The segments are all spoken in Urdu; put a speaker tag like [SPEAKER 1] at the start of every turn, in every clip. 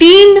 [SPEAKER 1] 3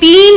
[SPEAKER 1] 3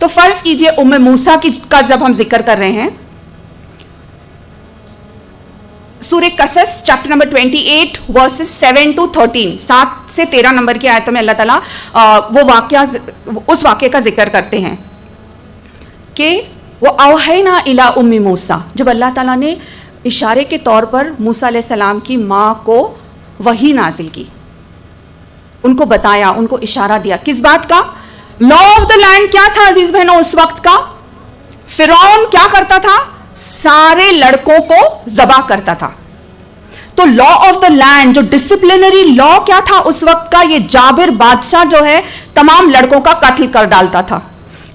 [SPEAKER 1] تو فرض کیجئے ام موسیٰ کا جب ہم ذکر کر رہے ہیں، سورہ قصص چیپٹر نمبر 28 ورسز 7 to 13، 7 سے 13 نمبر کی آیتوں میں اللہ تعالیٰ اس واقعے کا ذکر کرتے ہیں کہ وہ اوحینا الی ام موسیٰ، جب اللہ تعالیٰ نے اشارے کے طور پر موسیٰ علیہ السلام کی ماں کو وحی نازل کی، ان کو بتایا، ان کو اشارہ دیا، کس بات کا؟ لا آف دا لینڈ کیا تھا عزیز بہنوں اس وقت کا؟ فرعون کیا کرتا تھا؟ سارے لڑکوں کو ذبح کرتا تھا. تو لا آف دا لینڈ، جو ڈسپلنری لا کیا تھا اس وقت کا، یہ جابر بادشاہ جو ہے تمام لڑکوں کا قتل کر ڈالتا تھا.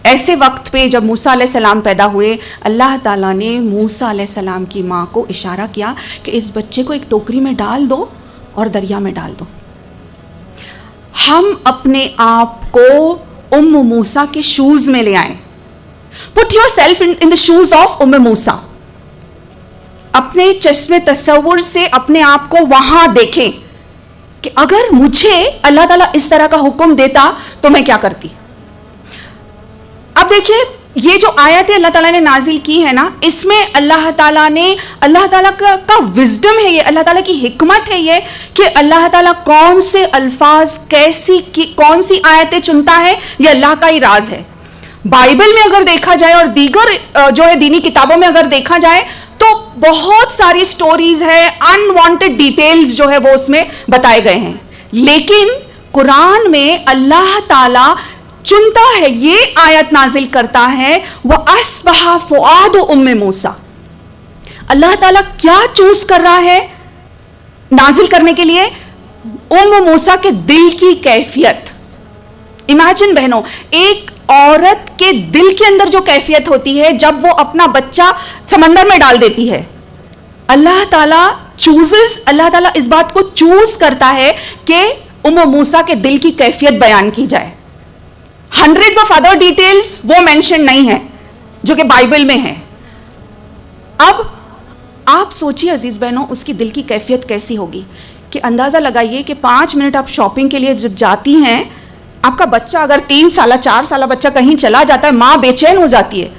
[SPEAKER 1] ایسے وقت پہ جب موسیٰ علیہ السلام پیدا ہوئے، اللہ تعالیٰ نے موسیٰ علیہ السلام کی ماں کو اشارہ کیا کہ اس بچے کو ایک ٹوکری میں ڈال دو اور دریا میں ڈال دو. ہم اپنے آپ کو ام موسیٰ کے شوز میں لے آئیں. Put yourself in the shoes of ام موسیٰ. اپنے چشم تصور سے اپنے آپ کو وہاں دیکھیں کہ اگر مجھے اللہ تعالیٰ اس طرح کا حکم دیتا تو میں کیا کرتی. اب دیکھیے یہ جو آیتیں اللہ تعالیٰ نے نازل کی ہے نا، اس میں اللہ تعالیٰ کا وزڈم ہے، یہ اللہ تعالیٰ کی حکمت ہے یہ کہ اللہ تعالیٰ کون سے الفاظ کون سی آیتیں چنتا ہے، یہ اللہ کا ہی راز ہے. بائبل میں اگر دیکھا جائے اور دیگر جو ہے دینی کتابوں میں اگر دیکھا جائے تو بہت ساری سٹوریز ہے، انوانٹڈ ڈیٹیلز جو ہے وہ اس میں بتائے گئے ہیں، لیکن قرآن میں اللہ تعالیٰ چنتا ہے، یہ آیت نازل کرتا ہے وَأَصْبَحَ فُؤَادُ أُمِّ موسیٰ. اللہ تعالیٰ کیا چوز کر رہا ہے نازل کرنے کے لیے؟ ام موسیٰ کے دل کی کیفیت. امیجن بہنوں، ایک عورت کے دل کے اندر جو کیفیت ہوتی ہے جب وہ اپنا بچہ سمندر میں ڈال دیتی ہے، اللہ تعالیٰ اللہ تعالیٰ اس بات کو چوز کرتا ہے کہ ام موسیٰ کے دل کی کیفیت بیان کی جائے. ہنڈریڈز آف ادر ڈیٹیلز وہ مینشن نہیں ہے جو کہ بائبل میں ہے. اب آپ سوچیے عزیز بہنوں اس کی دل کی کیفیت کیسی ہوگی کہ اندازہ لگائیے کہ 5 منٹ آپ شاپنگ کے لیے جب جاتی ہیں، آپ کا بچہ اگر 3 سالہ 4 سالہ بچہ کہیں چلا جاتا ہے، ماں بے چین ہو جاتی ہے،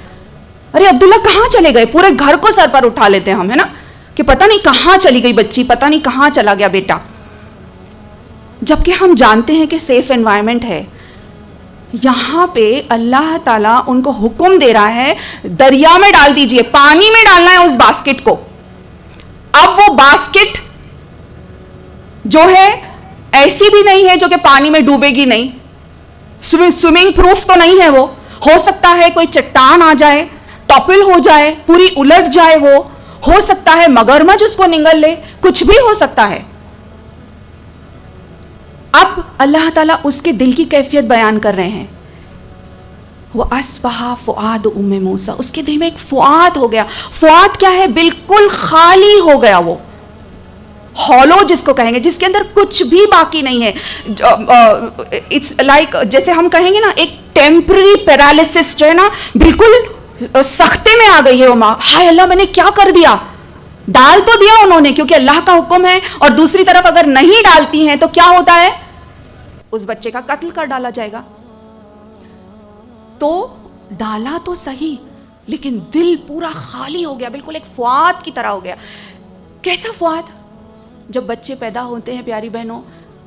[SPEAKER 1] ارے عبداللہ کہاں چلے گئے، پورے گھر کو سر پر اٹھا لیتے ہیں ہم، ہے نا، کہ پتہ نہیں کہاں چلی گئی بچی، پتہ نہیں کہاں چلا گیا بیٹا. جبکہ ہم جانتے ہیں کہ سیف انوائرمنٹ ہے. یہاں پہ اللہ تعالیٰ ان کو حکم دے رہا ہے دریا میں ڈال دیجئے، پانی میں ڈالنا ہے اس باسکٹ کو. اب وہ باسکٹ جو ہے ایسی بھی نہیں ہے جو کہ پانی میں ڈوبے گی نہیں، سوئمنگ پروف تو نہیں ہے. وہ ہو سکتا ہے کوئی چٹان آ جائے، ٹاپل ہو جائے، پوری الٹ جائے، وہ ہو سکتا ہے مگرمچھ اس کو نگل لے، کچھ بھی ہو سکتا ہے. اب اللہ تعالیٰ اس کے دل کی کیفیت بیان کر رہے ہیں. وَأَصْبَحَ فُؤَادُ أُمِّ موسیٰ، اس کے دل میں ایک فؤاد ہو گیا. فؤاد کیا ہے؟ بالکل خالی ہو گیا، وہ ہالو جس کو کہیں گے، جس کے اندر کچھ بھی باقی نہیں ہے. اٹس لائک جیسے ہم کہیں گے نا ایک ٹیمپرری پیرالیسس جو ہے نا، بالکل سختے میں آ گئی ہے وہ ماں. ہائے اللہ میں نے کیا کر دیا. ڈال تو دیا انہوں نے کیونکہ اللہ کا حکم ہے، اور دوسری طرف اگر نہیں ڈالتی ہیں تو کیا ہوتا ہے؟ اس بچے کا قتل کر ڈالا جائے گا. تو ڈالا تو صحیح لیکن دل پورا خالی ہو گیا، بالکل ایک فؤاد کی طرح ہو گیا. کیسا فؤاد؟ جب بچے پیدا ہوتے ہیں پیاری بہنوں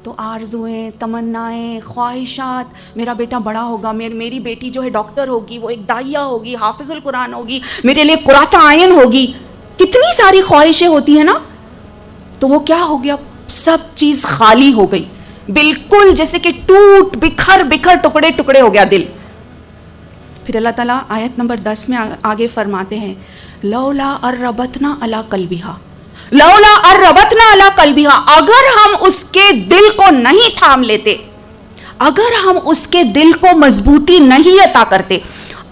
[SPEAKER 1] تو آرزویں، تمنائیں، خواہشات، میرا بیٹا بڑا ہوگا، میری بیٹی جو ہے ڈاکٹر ہوگی، وہ ایک داعیہ ہوگی، حافظ القرآن ہوگی، میرے لیے قرۃ عین ہوگی، کتنی ساری خواہشیں ہوتی ہیں نا. تو وہ کیا ہو گیا؟ سب چیز خالی ہو گئی، بالکل جیسے کہ ٹوٹ بکھر ٹکڑے ٹکڑے ہو گیا دل. پھر اللہ تعالیٰ آیت نمبر 10 میں آگے فرماتے ہیں لولا اربتنا علی قلبہا، لولا اربتنا علی قلبہا، اگر ہم اس کے دل کو نہیں تھام لیتے، اگر ہم اس کے دل کو مضبوطی نہیں عطا کرتے،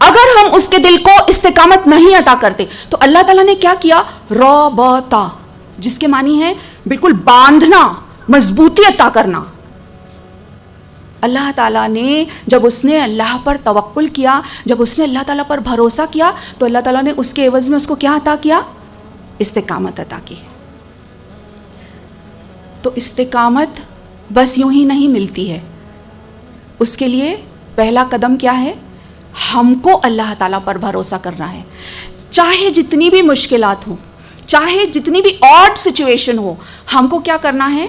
[SPEAKER 1] اگر ہم اس کے دل کو استقامت نہیں عطا کرتے، تو اللہ تعالیٰ نے کیا کیا؟ ربطا، جس کے معنی ہے بالکل باندھنا، مضبوطی عطا کرنا. اللہ تعالیٰ نے جب اس نے اللہ پر توکل کیا، جب اس نے اللہ تعالیٰ پر بھروسہ کیا، تو اللہ تعالیٰ نے اس کے عوض میں اس کو کیا عطا کیا؟ استقامت عطا کی. تو استقامت بس یوں ہی نہیں ملتی ہے، اس کے لیے پہلا قدم کیا ہے؟ ہم کو اللہ تعالیٰ پر بھروسہ کرنا ہے، چاہے جتنی بھی مشکلات ہوں، چاہے جتنی بھی آڈ سچویشن ہو، ہم کو کیا کرنا ہے؟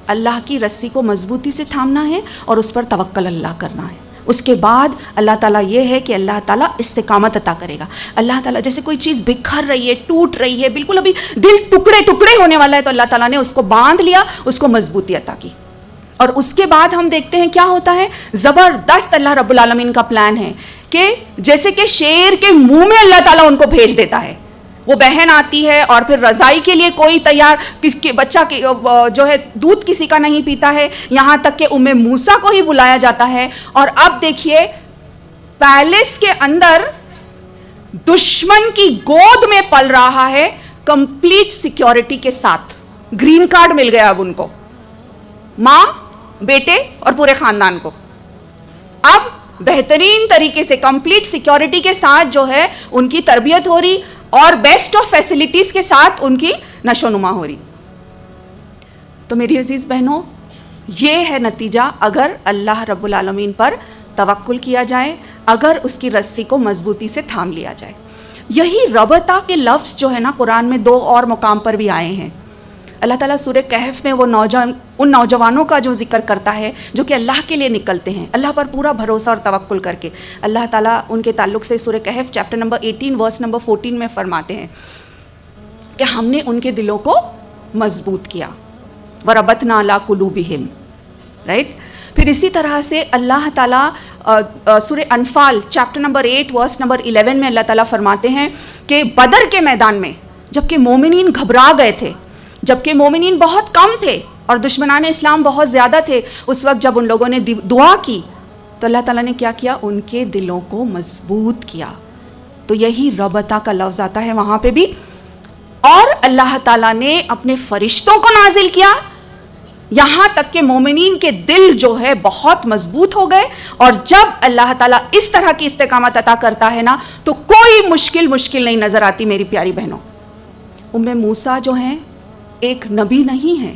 [SPEAKER 1] اللہ کی رسی کو مضبوطی سے تھامنا ہے اور اس پر توکل اللہ کرنا ہے. اس کے بعد اللہ تعالیٰ یہ ہے کہ اللہ تعالیٰ استقامت عطا کرے گا. اللہ تعالیٰ جیسے کوئی چیز بکھر رہی ہے، ٹوٹ رہی ہے، بالکل ابھی دل ٹکڑے ٹکڑے ہونے والا ہے، تو اللہ تعالیٰ نے اس کو باندھ لیا، اس کو مضبوطی عطا کی. اور اس کے بعد ہم دیکھتے ہیں کیا ہوتا ہے. زبردست اللہ رب العالمین کا پلان ہے کہ جیسے کہ شیر کے منہ میں اللہ تعالیٰ ان کو بھیج دیتا ہے. وہ بہن آتی ہے اور پھر رضائی کے لیے کوئی تیار، کس کے بچہ جو ہے دودھ کسی کا نہیں پیتا ہے، یہاں تک کہ ام موسیٰ کو ہی بلایا جاتا ہے. اور اب دیکھیے پیلس کے اندر دشمن کی گود میں پل رہا ہے، کمپلیٹ سیکیورٹی کے ساتھ. گرین کارڈ مل گیا اب ان کو، ماں، بیٹے اور پورے خاندان کو. اب بہترین طریقے سے کمپلیٹ سیکیورٹی کے ساتھ جو ہے ان کی تربیت ہو رہی اور بیسٹ آف فیسلٹیز کے ساتھ ان کی نشو نما ہو رہی. تو میری عزیز بہنوں، یہ ہے نتیجہ اگر اللہ رب العالمین پر توکل کیا جائے، اگر اس کی رسی کو مضبوطی سے تھام لیا جائے. یہی ربطہ کے لفظ جو ہے نا قرآن میں 2 اور مقام پر بھی آئے ہیں. اللہ تعالیٰ سورہ کہف میں وہ ان نوجوانوں کا جو ذکر کرتا ہے جو کہ اللہ کے لیے نکلتے ہیں، اللہ پر پورا بھروسہ اور توکل کر کے. اللہ تعالیٰ ان کے تعلق سے سورہ کہف چیپٹر نمبر 18 ورس نمبر 14 میں فرماتے ہیں کہ ہم نے ان کے دلوں کو مضبوط کیا. وَرَبَطْنَا عَلَىٰ قُلُوبِهِمْ، رائٹ. پھر اسی طرح سے اللہ تعالیٰ سورہ انفال چیپٹر نمبر 8 ورس نمبر 11 میں اللہ تعالیٰ فرماتے ہیں کہ بدر کے میدان میں جبکہ مومنین گھبرا گئے تھے، جبکہ مومنین بہت کم تھے اور دشمنان اسلام بہت زیادہ تھے، اس وقت جب ان لوگوں نے دعا کی تو اللہ تعالیٰ نے کیا کیا؟ ان کے دلوں کو مضبوط کیا. تو یہی ربطہ کا لفظ آتا ہے وہاں پہ بھی. اور اللہ تعالیٰ نے اپنے فرشتوں کو نازل کیا یہاں تک کہ مومنین کے دل جو ہے بہت مضبوط ہو گئے. اور جب اللہ تعالیٰ اس طرح کی استقامت عطا کرتا ہے نا تو کوئی مشکل نہیں نظر آتی. میری پیاری بہنوں، ام موسیٰ جو ہیں ایک نبی نہیں ہے،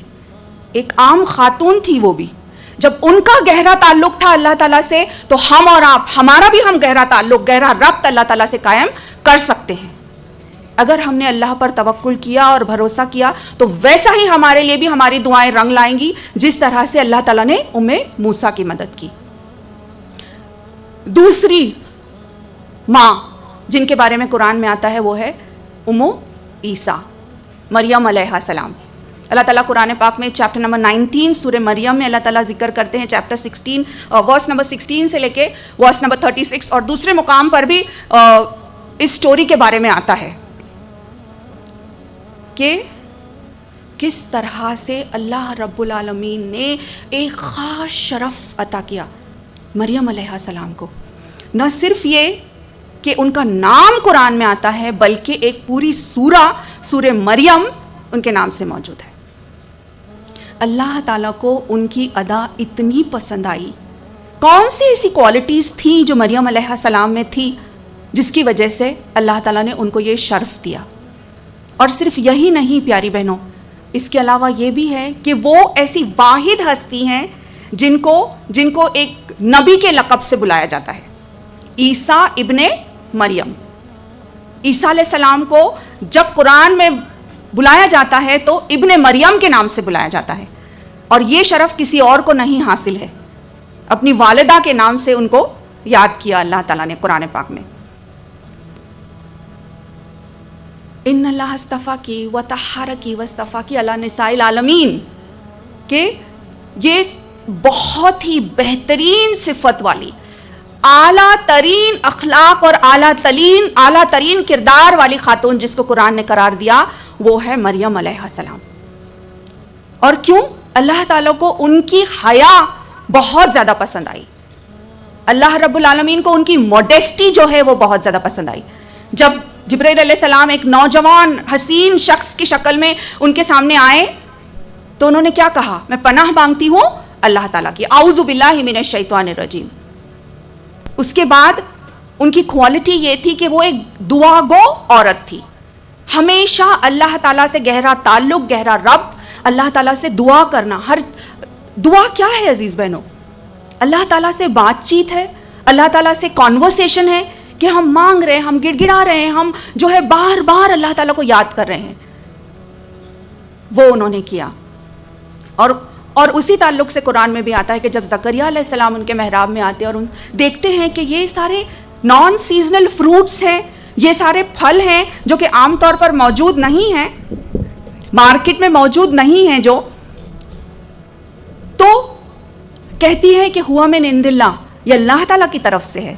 [SPEAKER 1] ایک عام خاتون تھی. وہ بھی جب ان کا گہرا تعلق تھا اللہ تعالیٰ سے تو ہم اور آپ، ہمارا بھی ہم گہرا تعلق، گہرا ربط اللہ تعالیٰ سے قائم کر سکتے ہیں. اگر ہم نے اللہ پر توکل کیا اور بھروسہ کیا تو ویسا ہی ہمارے لیے بھی ہماری دعائیں رنگ لائیں گی جس طرح سے اللہ تعالیٰ نے ام موسیٰ کی مدد کی. دوسری ماں جن کے بارے میں قرآن میں آتا ہے وہ ہے ام عیسیٰ، مریم علیہ السلام. اللہ تعالیٰ قرآن پاک میں چیپٹر نمبر 19 سورہ مریم میں اللہ تعالیٰ ذکر کرتے ہیں. چیپٹر 16 ورس نمبر 16 سے لے کے ورس نمبر 36 اور دوسرے مقام پر بھی اس سٹوری کے بارے میں آتا ہے کہ کس طرح سے اللہ رب العالمین نے ایک خاص شرف عطا کیا مریم علیہ السلام کو. نہ صرف یہ کہ ان کا نام قرآن میں آتا ہے بلکہ ایک پوری سورہ مریم ان کے نام سے موجود ہے. اللہ تعالیٰ کو ان کی ادا اتنی پسند آئی. کون سی ایسی کوالٹیز تھیں جو مریم علیہ السلام میں تھی جس کی وجہ سے اللہ تعالیٰ نے ان کو یہ شرف دیا. اور صرف یہی نہیں پیاری بہنوں، اس کے علاوہ یہ بھی ہے کہ وہ ایسی واحد ہستی ہیں جن کو ایک نبی کے لقب سے بلایا جاتا ہے. عیسیٰ ابن مریم. عیسیٰ علیہ السلام کو جب قرآن میں بلایا جاتا ہے تو ابن مریم کے نام سے بلایا جاتا ہے. اور یہ شرف کسی اور کو نہیں حاصل ہے، اپنی والدہ کے نام سے ان کو یاد کیا اللہ تعالیٰ نے قرآن پاک میں. ان اللہ اصطفیٰ کی و طہرہ کی و اصطفیٰ کی علی نساء العالمین، کہ یہ بہت ہی بہترین صفت والی، اعلیٰ ترین اخلاق اور اعلیٰ ترین کردار والی خاتون جس کو قرآن نے قرار دیا وہ ہے مریم علیہ السلام. اور کیوں؟ اللہ تعالیٰ کو ان کی حیا بہت زیادہ پسند آئی. اللہ رب العالمین کو ان کی موڈیسٹی جو ہے وہ بہت زیادہ پسند آئی. جب جبرائیل علیہ السلام ایک نوجوان حسین شخص کی شکل میں ان کے سامنے آئے تو انہوں نے کیا کہا؟ میں پناہ مانگتی ہوں اللہ تعالیٰ کی، اعوذ باللہ من الشیطان الرجیم. اس کے بعد ان کی کوالٹی یہ تھی کہ وہ ایک دعا گو عورت تھی. ہمیشہ اللہ تعالیٰ سے گہرا تعلق، گہرا ربط، اللہ تعالیٰ سے دعا کرنا. ہر دعا کیا ہے عزیز بہنوں؟ اللہ تعالیٰ سے بات چیت ہے، اللہ تعالیٰ سے کانورسیشن ہے کہ ہم مانگ رہے ہیں, ہم گڑ گڑا رہے ہیں, ہم جو ہے بار بار اللہ تعالیٰ کو یاد کر رہے ہیں. وہ انہوں نے کیا. اور اسی تعلق سے قرآن میں بھی آتا ہے کہ جب زکریہ علیہ السلام ان کے محراب میں آتے ہیں اور دیکھتے ہیں کہ یہ سارے نان سیزنل فروٹس ہیں, یہ سارے پھل ہیں جو کہ عام طور پر موجود نہیں ہیں, مارکیٹ میں موجود نہیں ہیں, جو تو کہتی ہے کہ ہوا من عند اللہ, یہ اللہ تعالیٰ کی طرف سے ہے.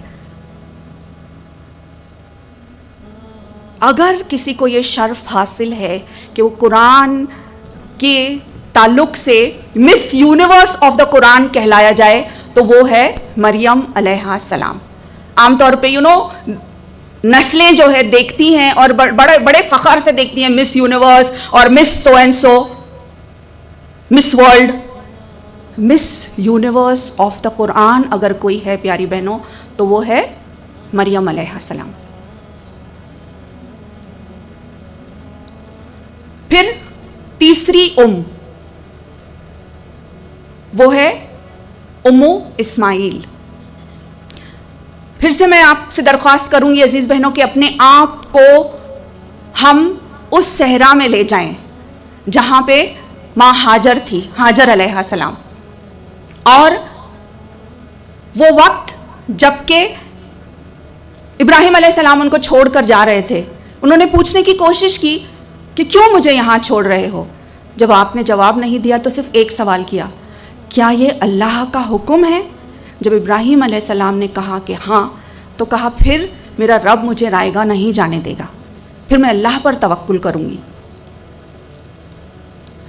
[SPEAKER 1] اگر کسی کو یہ شرف حاصل ہے کہ وہ قرآن کے تعلق سے مس یونیورس آف دا قرآن کہلایا جائے تو وہ ہے مریم علیہ السلام. عام طور پہ نسلیں جو ہے دیکھتی ہیں اور بڑے بڑے فخر سے دیکھتی ہیں مس یونیورس اور miss so and so, miss world. Miss universe of the Quran اگر کوئی ہے پیاری بہنوں تو وہ ہے مریم علیہ السلام. پھر تیسری وہ ہے اسماعیل. پھر سے میں آپ سے درخواست کروں گی عزیز بہنوں کہ اپنے آپ کو ہم اس صحرا میں لے جائیں جہاں پہ ماں ہاجر تھی, ہاجر علیہ السلام. اور وہ وقت جب کہ ابراہیم علیہ السلام ان کو چھوڑ کر جا رہے تھے, انہوں نے پوچھنے کی کوشش کی کہ کیوں مجھے یہاں چھوڑ رہے ہو. جب آپ نے جواب نہیں دیا تو صرف ایک سوال کیا, کیا یہ اللہ کا حکم ہے؟ جب ابراہیم علیہ السلام نے کہا کہ ہاں, تو کہا پھر میرا رب مجھے رائے گاہ نہیں جانے دے گا, پھر میں اللہ پر توکل کروں گی.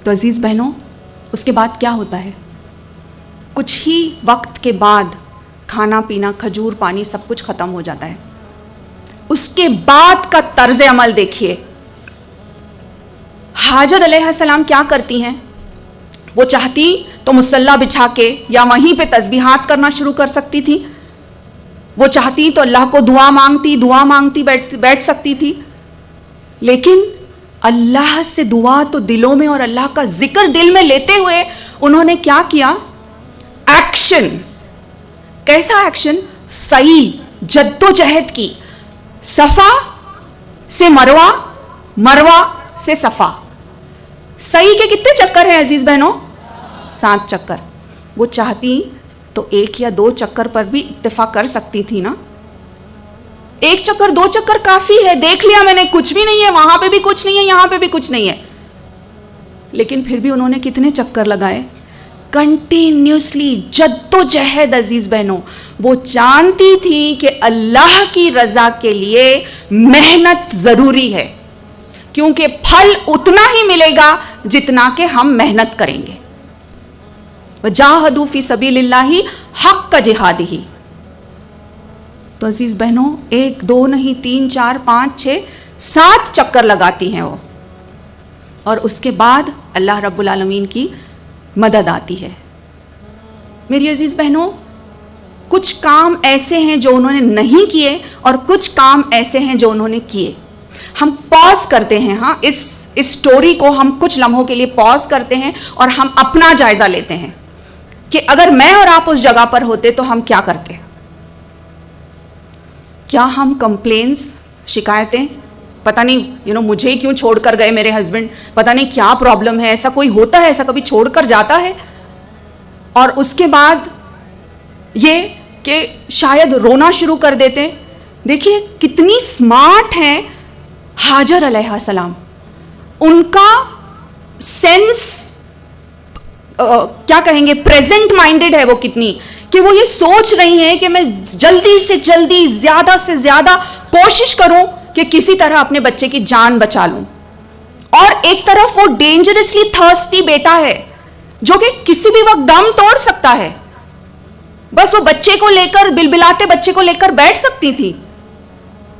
[SPEAKER 1] تو عزیز بہنوں اس کے بعد کیا ہوتا ہے؟ کچھ ہی وقت کے بعد کھانا پینا, کھجور, پانی سب کچھ ختم ہو جاتا ہے. اس کے بعد کا طرز عمل دیکھیے. ہاجر علیہ السلام کیا کرتی ہیں؟ وہ چاہتی تو مصلی بچھا کے یا وہیں پہ تسبیحات کرنا شروع کر سکتی تھی, وہ چاہتی تو اللہ کو دعا مانگتی بیٹھ سکتی تھی, لیکن اللہ سے دعا تو دلوں میں اور اللہ کا ذکر دل میں لیتے ہوئے انہوں نے کیا کیا؟ ایکشن. کیسا ایکشن؟ صحیح جد و جہد کی. صفا سے مروہ, مروہ سے صفا. صحیح کے کتنے چکر ہیں عزیز بہنوں؟ 7 چکر. وہ چاہتی تو 1 یا 2 چکر پر بھی اکتفا کر سکتی تھی نا. 1 چکر 2 چکر کافی ہے, دیکھ لیا میں نے, کچھ بھی نہیں ہے, وہاں پہ بھی کچھ نہیں ہے, یہاں پہ بھی کچھ نہیں ہے. لیکن پھر بھی انہوں نے کتنے چکر لگائے؟ کنٹینیوسلی جد و جہد. عزیز بہنوں وہ جانتی تھی کہ اللہ کی رضا کے لیے محنت ضروری ہے, کیونکہ پھل اتنا ہی ملے گا جتنا کہ ہم محنت کریں گے. وجاہدوا فی سبیل اللہ حق جہادہ. تو عزیز بہنوں 1 2 نہیں 3 4 5 6 7 چکر لگاتی ہیں وہ, اور اس کے بعد اللہ رب العالمین کی مدد آتی ہے. میری عزیز بہنوں کچھ کام ایسے ہیں جو انہوں نے نہیں کیے اور کچھ کام ایسے ہیں جو انہوں نے کیے. ہم پاز کرتے ہیں, ہاں اس سٹوری کو ہم کچھ لمحوں کے لیے پاز کرتے ہیں اور ہم اپنا جائزہ لیتے ہیں کہ اگر میں اور آپ اس جگہ پر ہوتے تو ہم کیا کرتے. کیا ہم کمپلینز, شکایتیں, پتہ نہیں مجھے کیوں چھوڑ کر گئے میرے ہسبینڈ, پتہ نہیں کیا پرابلم ہے, ایسا کوئی ہوتا ہے, ایسا کبھی چھوڑ کر جاتا ہے؟ اور اس کے بعد یہ کہ شاید رونا شروع کر دیتے. دیکھیے کتنی سمارٹ ہیں ہاجر علیہ السلام. ان کا سینس کیا کہیں گے, پریزنٹ مائنڈڈ ہے وہ کتنی, کہ وہ یہ سوچ رہی ہیں کہ میں جلدی سے جلدی زیادہ سے زیادہ کوشش کروں کہ کسی طرح اپنے بچے کی جان بچا لوں. اور ایک طرف وہ ڈینجرسلی تھرسٹی بیٹا ہے جو کہ کسی بھی وقت دم توڑ سکتا ہے. بس وہ بچے کو لے کر بلبلاتے بچے کو لے کر بیٹھ سکتی تھی,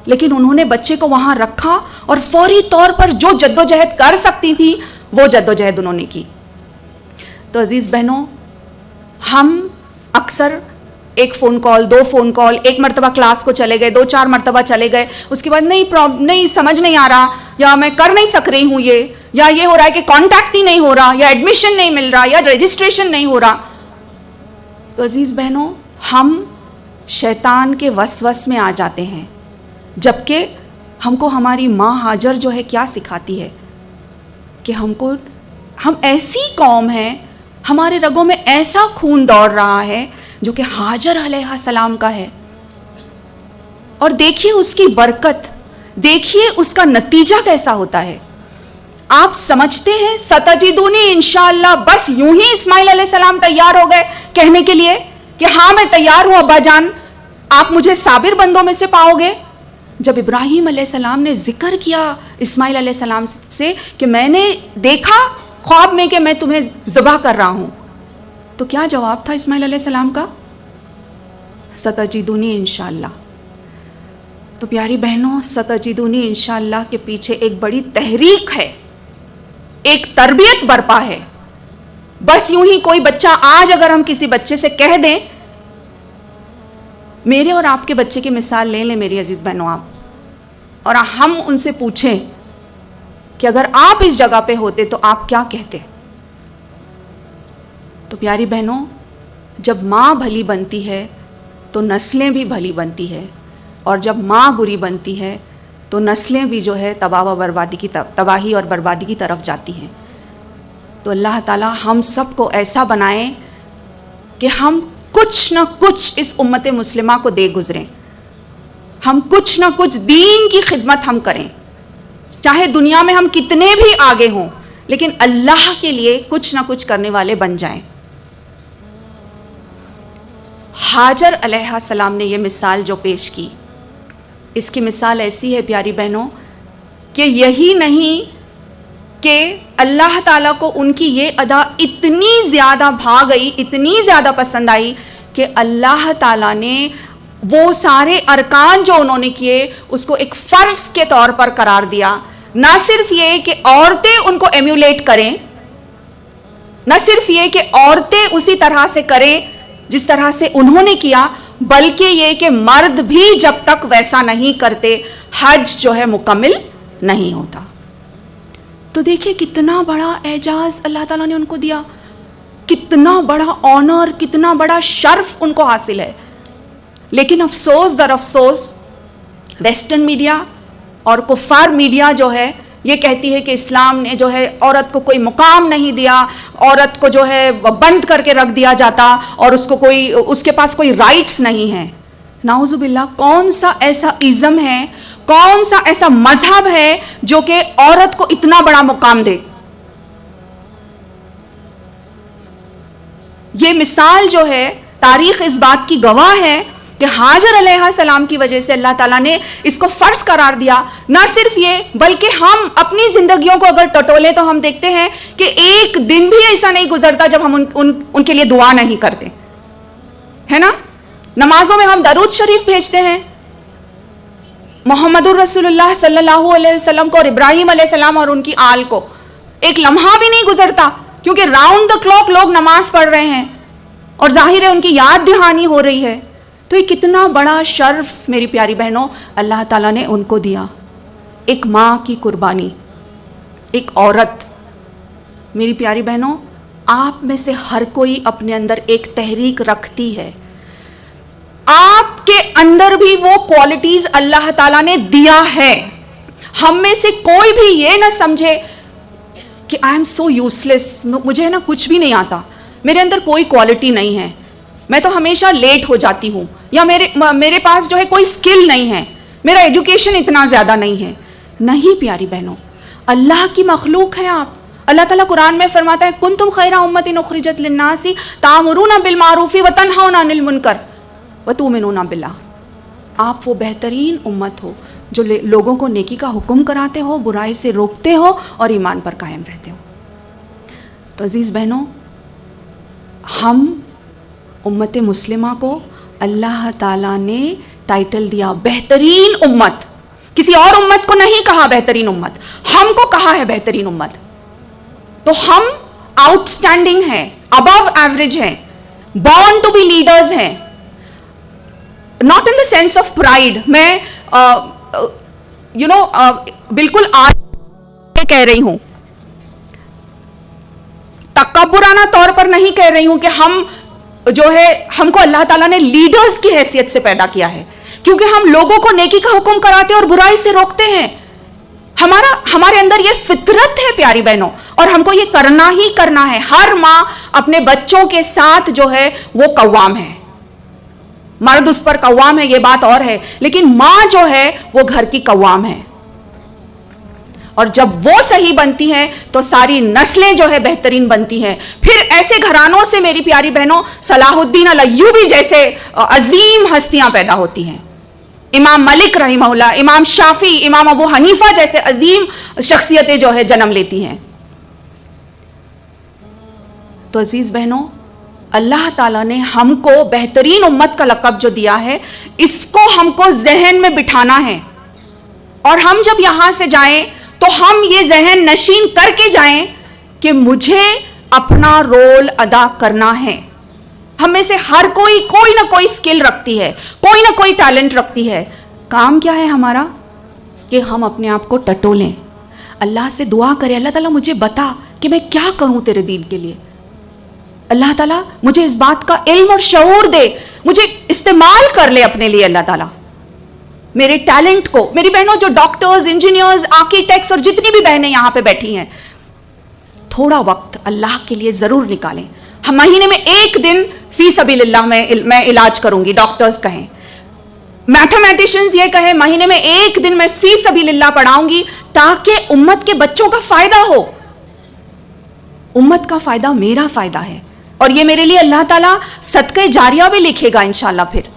[SPEAKER 1] لیکن انہوں نے بچے کو وہاں رکھا اور فوری طور پر جو جدوجہد کر سکتی تھی وہ جدوجہد انہوں نے کی. تو عزیز بہنوں ہم اکثر 1 فون کال 2 فون کال, 1 مرتبہ کلاس کو چلے گئے, 2 4 مرتبہ چلے گئے, اس کے بعد نہیں سمجھ نہیں آ رہا, یا میں کر نہیں سک رہی ہوں یا یہ ہو رہا ہے کہ کانٹیکٹ ہی نہیں ہو رہا, یا ایڈمیشن نہیں مل رہا, یا رجسٹریشن نہیں ہو رہا. تو عزیز بہنوں ہم شیطان کے وسوس میں آ جاتے ہیں، جبکہ ہم کو ہماری ماں ہاجر جو ہے کیا سکھاتی ہے کہ ہم ایسی قوم ہیں، ہمارے رگوں میں ایسا خون دوڑ رہا ہے جو کہ ہاجر علیہ السلام کا ہے. اور دیکھیے اس کی برکت، دیکھیے اس کا نتیجہ کیسا ہوتا ہے. آپ سمجھتے ہیں ستجدونی انشاءاللہ بس یوں ہی اسماعیل علیہ السلام تیار ہو گئے کہنے کے لیے کہ ہاں میں تیار ہوں ابا جان، آپ مجھے صابر بندوں میں سے پاؤ گے؟ جب ابراہیم علیہ السلام نے ذکر کیا اسماعیل علیہ السلام سے کہ میں نے دیکھا خواب میں کہ میں تمہیں ذبح کر رہا ہوں، تو کیا جواب تھا اسماعیل علیہ السلام کا؟ ستجدونی انشاءاللہ. تو پیاری بہنوں، ستجدونی انشاءاللہ کے پیچھے ایک بڑی تحریک ہے، ایک تربیت برپا ہے. بس یوں ہی کوئی بچہ، آج اگر ہم کسی بچے سے کہہ دیں، میرے اور آپ کے بچے کی مثال لے لیں میری عزیز بہنوں آپ، اور ہم ان سے پوچھیں کہ اگر آپ اس جگہ پہ ہوتے تو آپ کیا کہتے؟ تو پیاری بہنوں، جب ماں بھلی بنتی ہے تو نسلیں بھی بھلی بنتی ہے، اور جب ماں بری بنتی ہے تو نسلیں بھی جو ہے تباہی اور بربادی کی طرف جاتی ہیں. تو اللہ تعالیٰ ہم سب کو ایسا بنائیں کہ ہم کچھ نہ کچھ اس امت مسلمہ کو دے گزریں، ہم کچھ نہ کچھ دین کی خدمت ہم کریں، چاہے دنیا میں ہم کتنے بھی آگے ہوں، لیکن اللہ کے لیے کچھ نہ کچھ کرنے والے بن جائیں. ہاجر علیہ السلام نے یہ مثال جو پیش کی، اس کی مثال ایسی ہے پیاری بہنوں کہ یہی نہیں کہ اللہ تعالیٰ کو ان کی یہ ادا اتنی زیادہ بھا گئی، اتنی زیادہ پسند آئی کہ اللہ تعالیٰ نے وہ سارے ارکان جو انہوں نے کیے اس کو ایک فرض کے طور پر قرار دیا. نہ صرف یہ کہ عورتیں ان کو ایمیولیٹ کریں، نہ صرف یہ کہ عورتیں اسی طرح سے کریں جس طرح سے انہوں نے کیا، بلکہ یہ کہ مرد بھی جب تک ویسا نہیں کرتے حج جو ہے مکمل نہیں ہوتا. تو دیکھیں کتنا بڑا اعزاز اللہ تعالیٰ نے ان کو دیا، کتنا بڑا آنر، کتنا بڑا شرف ان کو حاصل ہے. لیکن افسوس در افسوس ویسٹرن میڈیا اور کفار میڈیا جو ہے یہ کہتی ہے کہ اسلام نے جو ہے عورت کو کوئی مقام نہیں دیا، عورت کو جو ہے بند کر کے رکھ دیا جاتا اور اس کے پاس کوئی رائٹس نہیں ہیں. نعوذ باللہ، کون سا ایسا ازم ہے، کون سا ایسا مذہب ہے جو کہ عورت کو اتنا بڑا مقام دے؟ یہ مثال جو ہے تاریخ اس بات کی گواہ ہے کہ ہاجر علیہ السلام کی وجہ سے اللہ تعالیٰ نے اس کو فرض قرار دیا. نہ صرف یہ بلکہ ہم اپنی زندگیوں کو اگر ٹٹولیں تو ہم دیکھتے ہیں کہ ایک دن بھی ایسا نہیں گزرتا جب ہم ان کے لیے دعا نہیں کرتے، ہے نا؟ نمازوں میں ہم درود شریف بھیجتے ہیں محمد الرسول اللہ صلی اللہ علیہ وسلم کو اور ابراہیم علیہ السلام اور ان کی آل کو. ایک لمحہ بھی نہیں گزرتا کیونکہ راؤنڈ دا کلاک لوگ نماز پڑھ رہے ہیں اور ظاہر ہے ان کی یاد دہانی ہو رہی ہے. تو یہ کتنا بڑا شرف میری پیاری بہنوں اللہ تعالیٰ نے ان کو دیا. ایک ماں کی قربانی، ایک عورت. میری پیاری بہنوں، آپ میں سے ہر کوئی اپنے اندر ایک تحریک رکھتی ہے. آپ کے اندر بھی وہ کوالٹیز اللہ تعالیٰ نے دیا ہے. ہم میں سے کوئی بھی یہ نہ سمجھے کہ آئی ایم سو یوزلیس، مجھے نا کچھ بھی نہیں آتا، میرے اندر کوئی کوالٹی نہیں ہے، میں تو ہمیشہ لیٹ ہو جاتی ہوں، یا میرے پاس جو ہے کوئی سکل نہیں ہے، میرا ایجوکیشن اتنا زیادہ نہیں ہے. نہیں پیاری بہنوں، اللہ کی مخلوق ہے آپ. اللہ تعالیٰ قرآن میں فرماتا ہے کنتم خیر امۃ اخرجت للناس تأمرون بالمعروف وتنہون عن المنکر وتؤمنون باللہ. آپ وہ بہترین امت ہو جو لوگوں کو نیکی کا حکم کراتے ہو، برائی سے روکتے ہو اور ایمان پر قائم رہتے ہو. تو عزیز بہنوں، ہم امت مسلمہ کو اللہ تعالیٰ نے ٹائٹل دیا بہترین امت. کسی اور امت کو نہیں کہا بہترین امت، ہم کو کہا ہے بہترین امت. تو ہم آؤٹ اسٹینڈنگ ہیں، ابو ایوریج ہیں، بورن ٹو بی لیڈرز ہیں. Not in the sense of pride. میں بالکل آج کہہ رہی ہوں، تکبرانہ طور پر نہیں کہہ رہی ہوں کہ ہم جو ہے ہم کو اللہ تعالیٰ نے لیڈرز کی حیثیت سے پیدا کیا ہے، کیونکہ ہم لوگوں کو نیکی کا حکم کراتے اور برائی سے روکتے ہیں. ہمارے اندر یہ فطرت ہے پیاری بہنوں، اور ہم کو یہ کرنا ہی کرنا ہے. ہر ماں اپنے بچوں کے ساتھ جو ہے وہ قوام ہے. مرد اس پر قوام ہے یہ بات اور ہے، لیکن ماں جو ہے وہ گھر کی قوام ہے. اور جب وہ صحیح بنتی ہیں تو ساری نسلیں جو ہے بہترین بنتی ہیں. پھر ایسے گھرانوں سے میری پیاری بہنوں صلاح الدین الایوبی جیسے عظیم ہستیاں پیدا ہوتی ہیں. امام ملک رحمہ اللہ، امام شافعی، امام ابو حنیفہ جیسے عظیم شخصیتیں جو ہے جنم لیتی ہیں. تو عزیز بہنوں، اللہ تعالیٰ نے ہم کو بہترین امت کا لقب جو دیا ہے، اس کو ہم کو ذہن میں بٹھانا ہے. اور ہم جب یہاں سے جائیں تو ہم یہ ذہن نشین کر کے جائیں کہ مجھے اپنا رول ادا کرنا ہے. ہم میں سے ہر کوئی نہ کوئی سکل رکھتی ہے، کوئی نہ کوئی ٹیلنٹ رکھتی ہے. کام کیا ہے ہمارا؟ کہ ہم اپنے آپ کو ٹٹولیں، اللہ سے دعا کریں، اللہ تعالیٰ مجھے بتا کہ میں کیا کروں تیرے دین کے لیے. اللہ تعالیٰ مجھے اس بات کا علم اور شعور دے، مجھے استعمال کر لے اپنے لیے. اللہ تعالیٰ میرے ٹیلنٹ کو، میری بہنوں جو ڈاکٹرز، انجینئرز، آرکیٹیکٹس اور جتنی بھی بہنیں یہاں پہ بیٹھی ہیں، تھوڑا وقت اللہ کے لیے ضرور نکالیں. ہم مہینے میں ایک دن فی سبیل اللہ میں علاج کروں گی. ڈاکٹرز کہیں، میتھمیٹیشنز یہ کہیں، مہینے میں ایک دن میں فی سبیل اللہ پڑھاؤں گی تاکہ امت کے بچوں کا فائدہ ہو. امت کا فائدہ میرا فائدہ ہے، اور یہ میرے لیے اللہ تعالیٰ صدقہ جاریہ بھی لکھے گا انشاءاللہ. پھر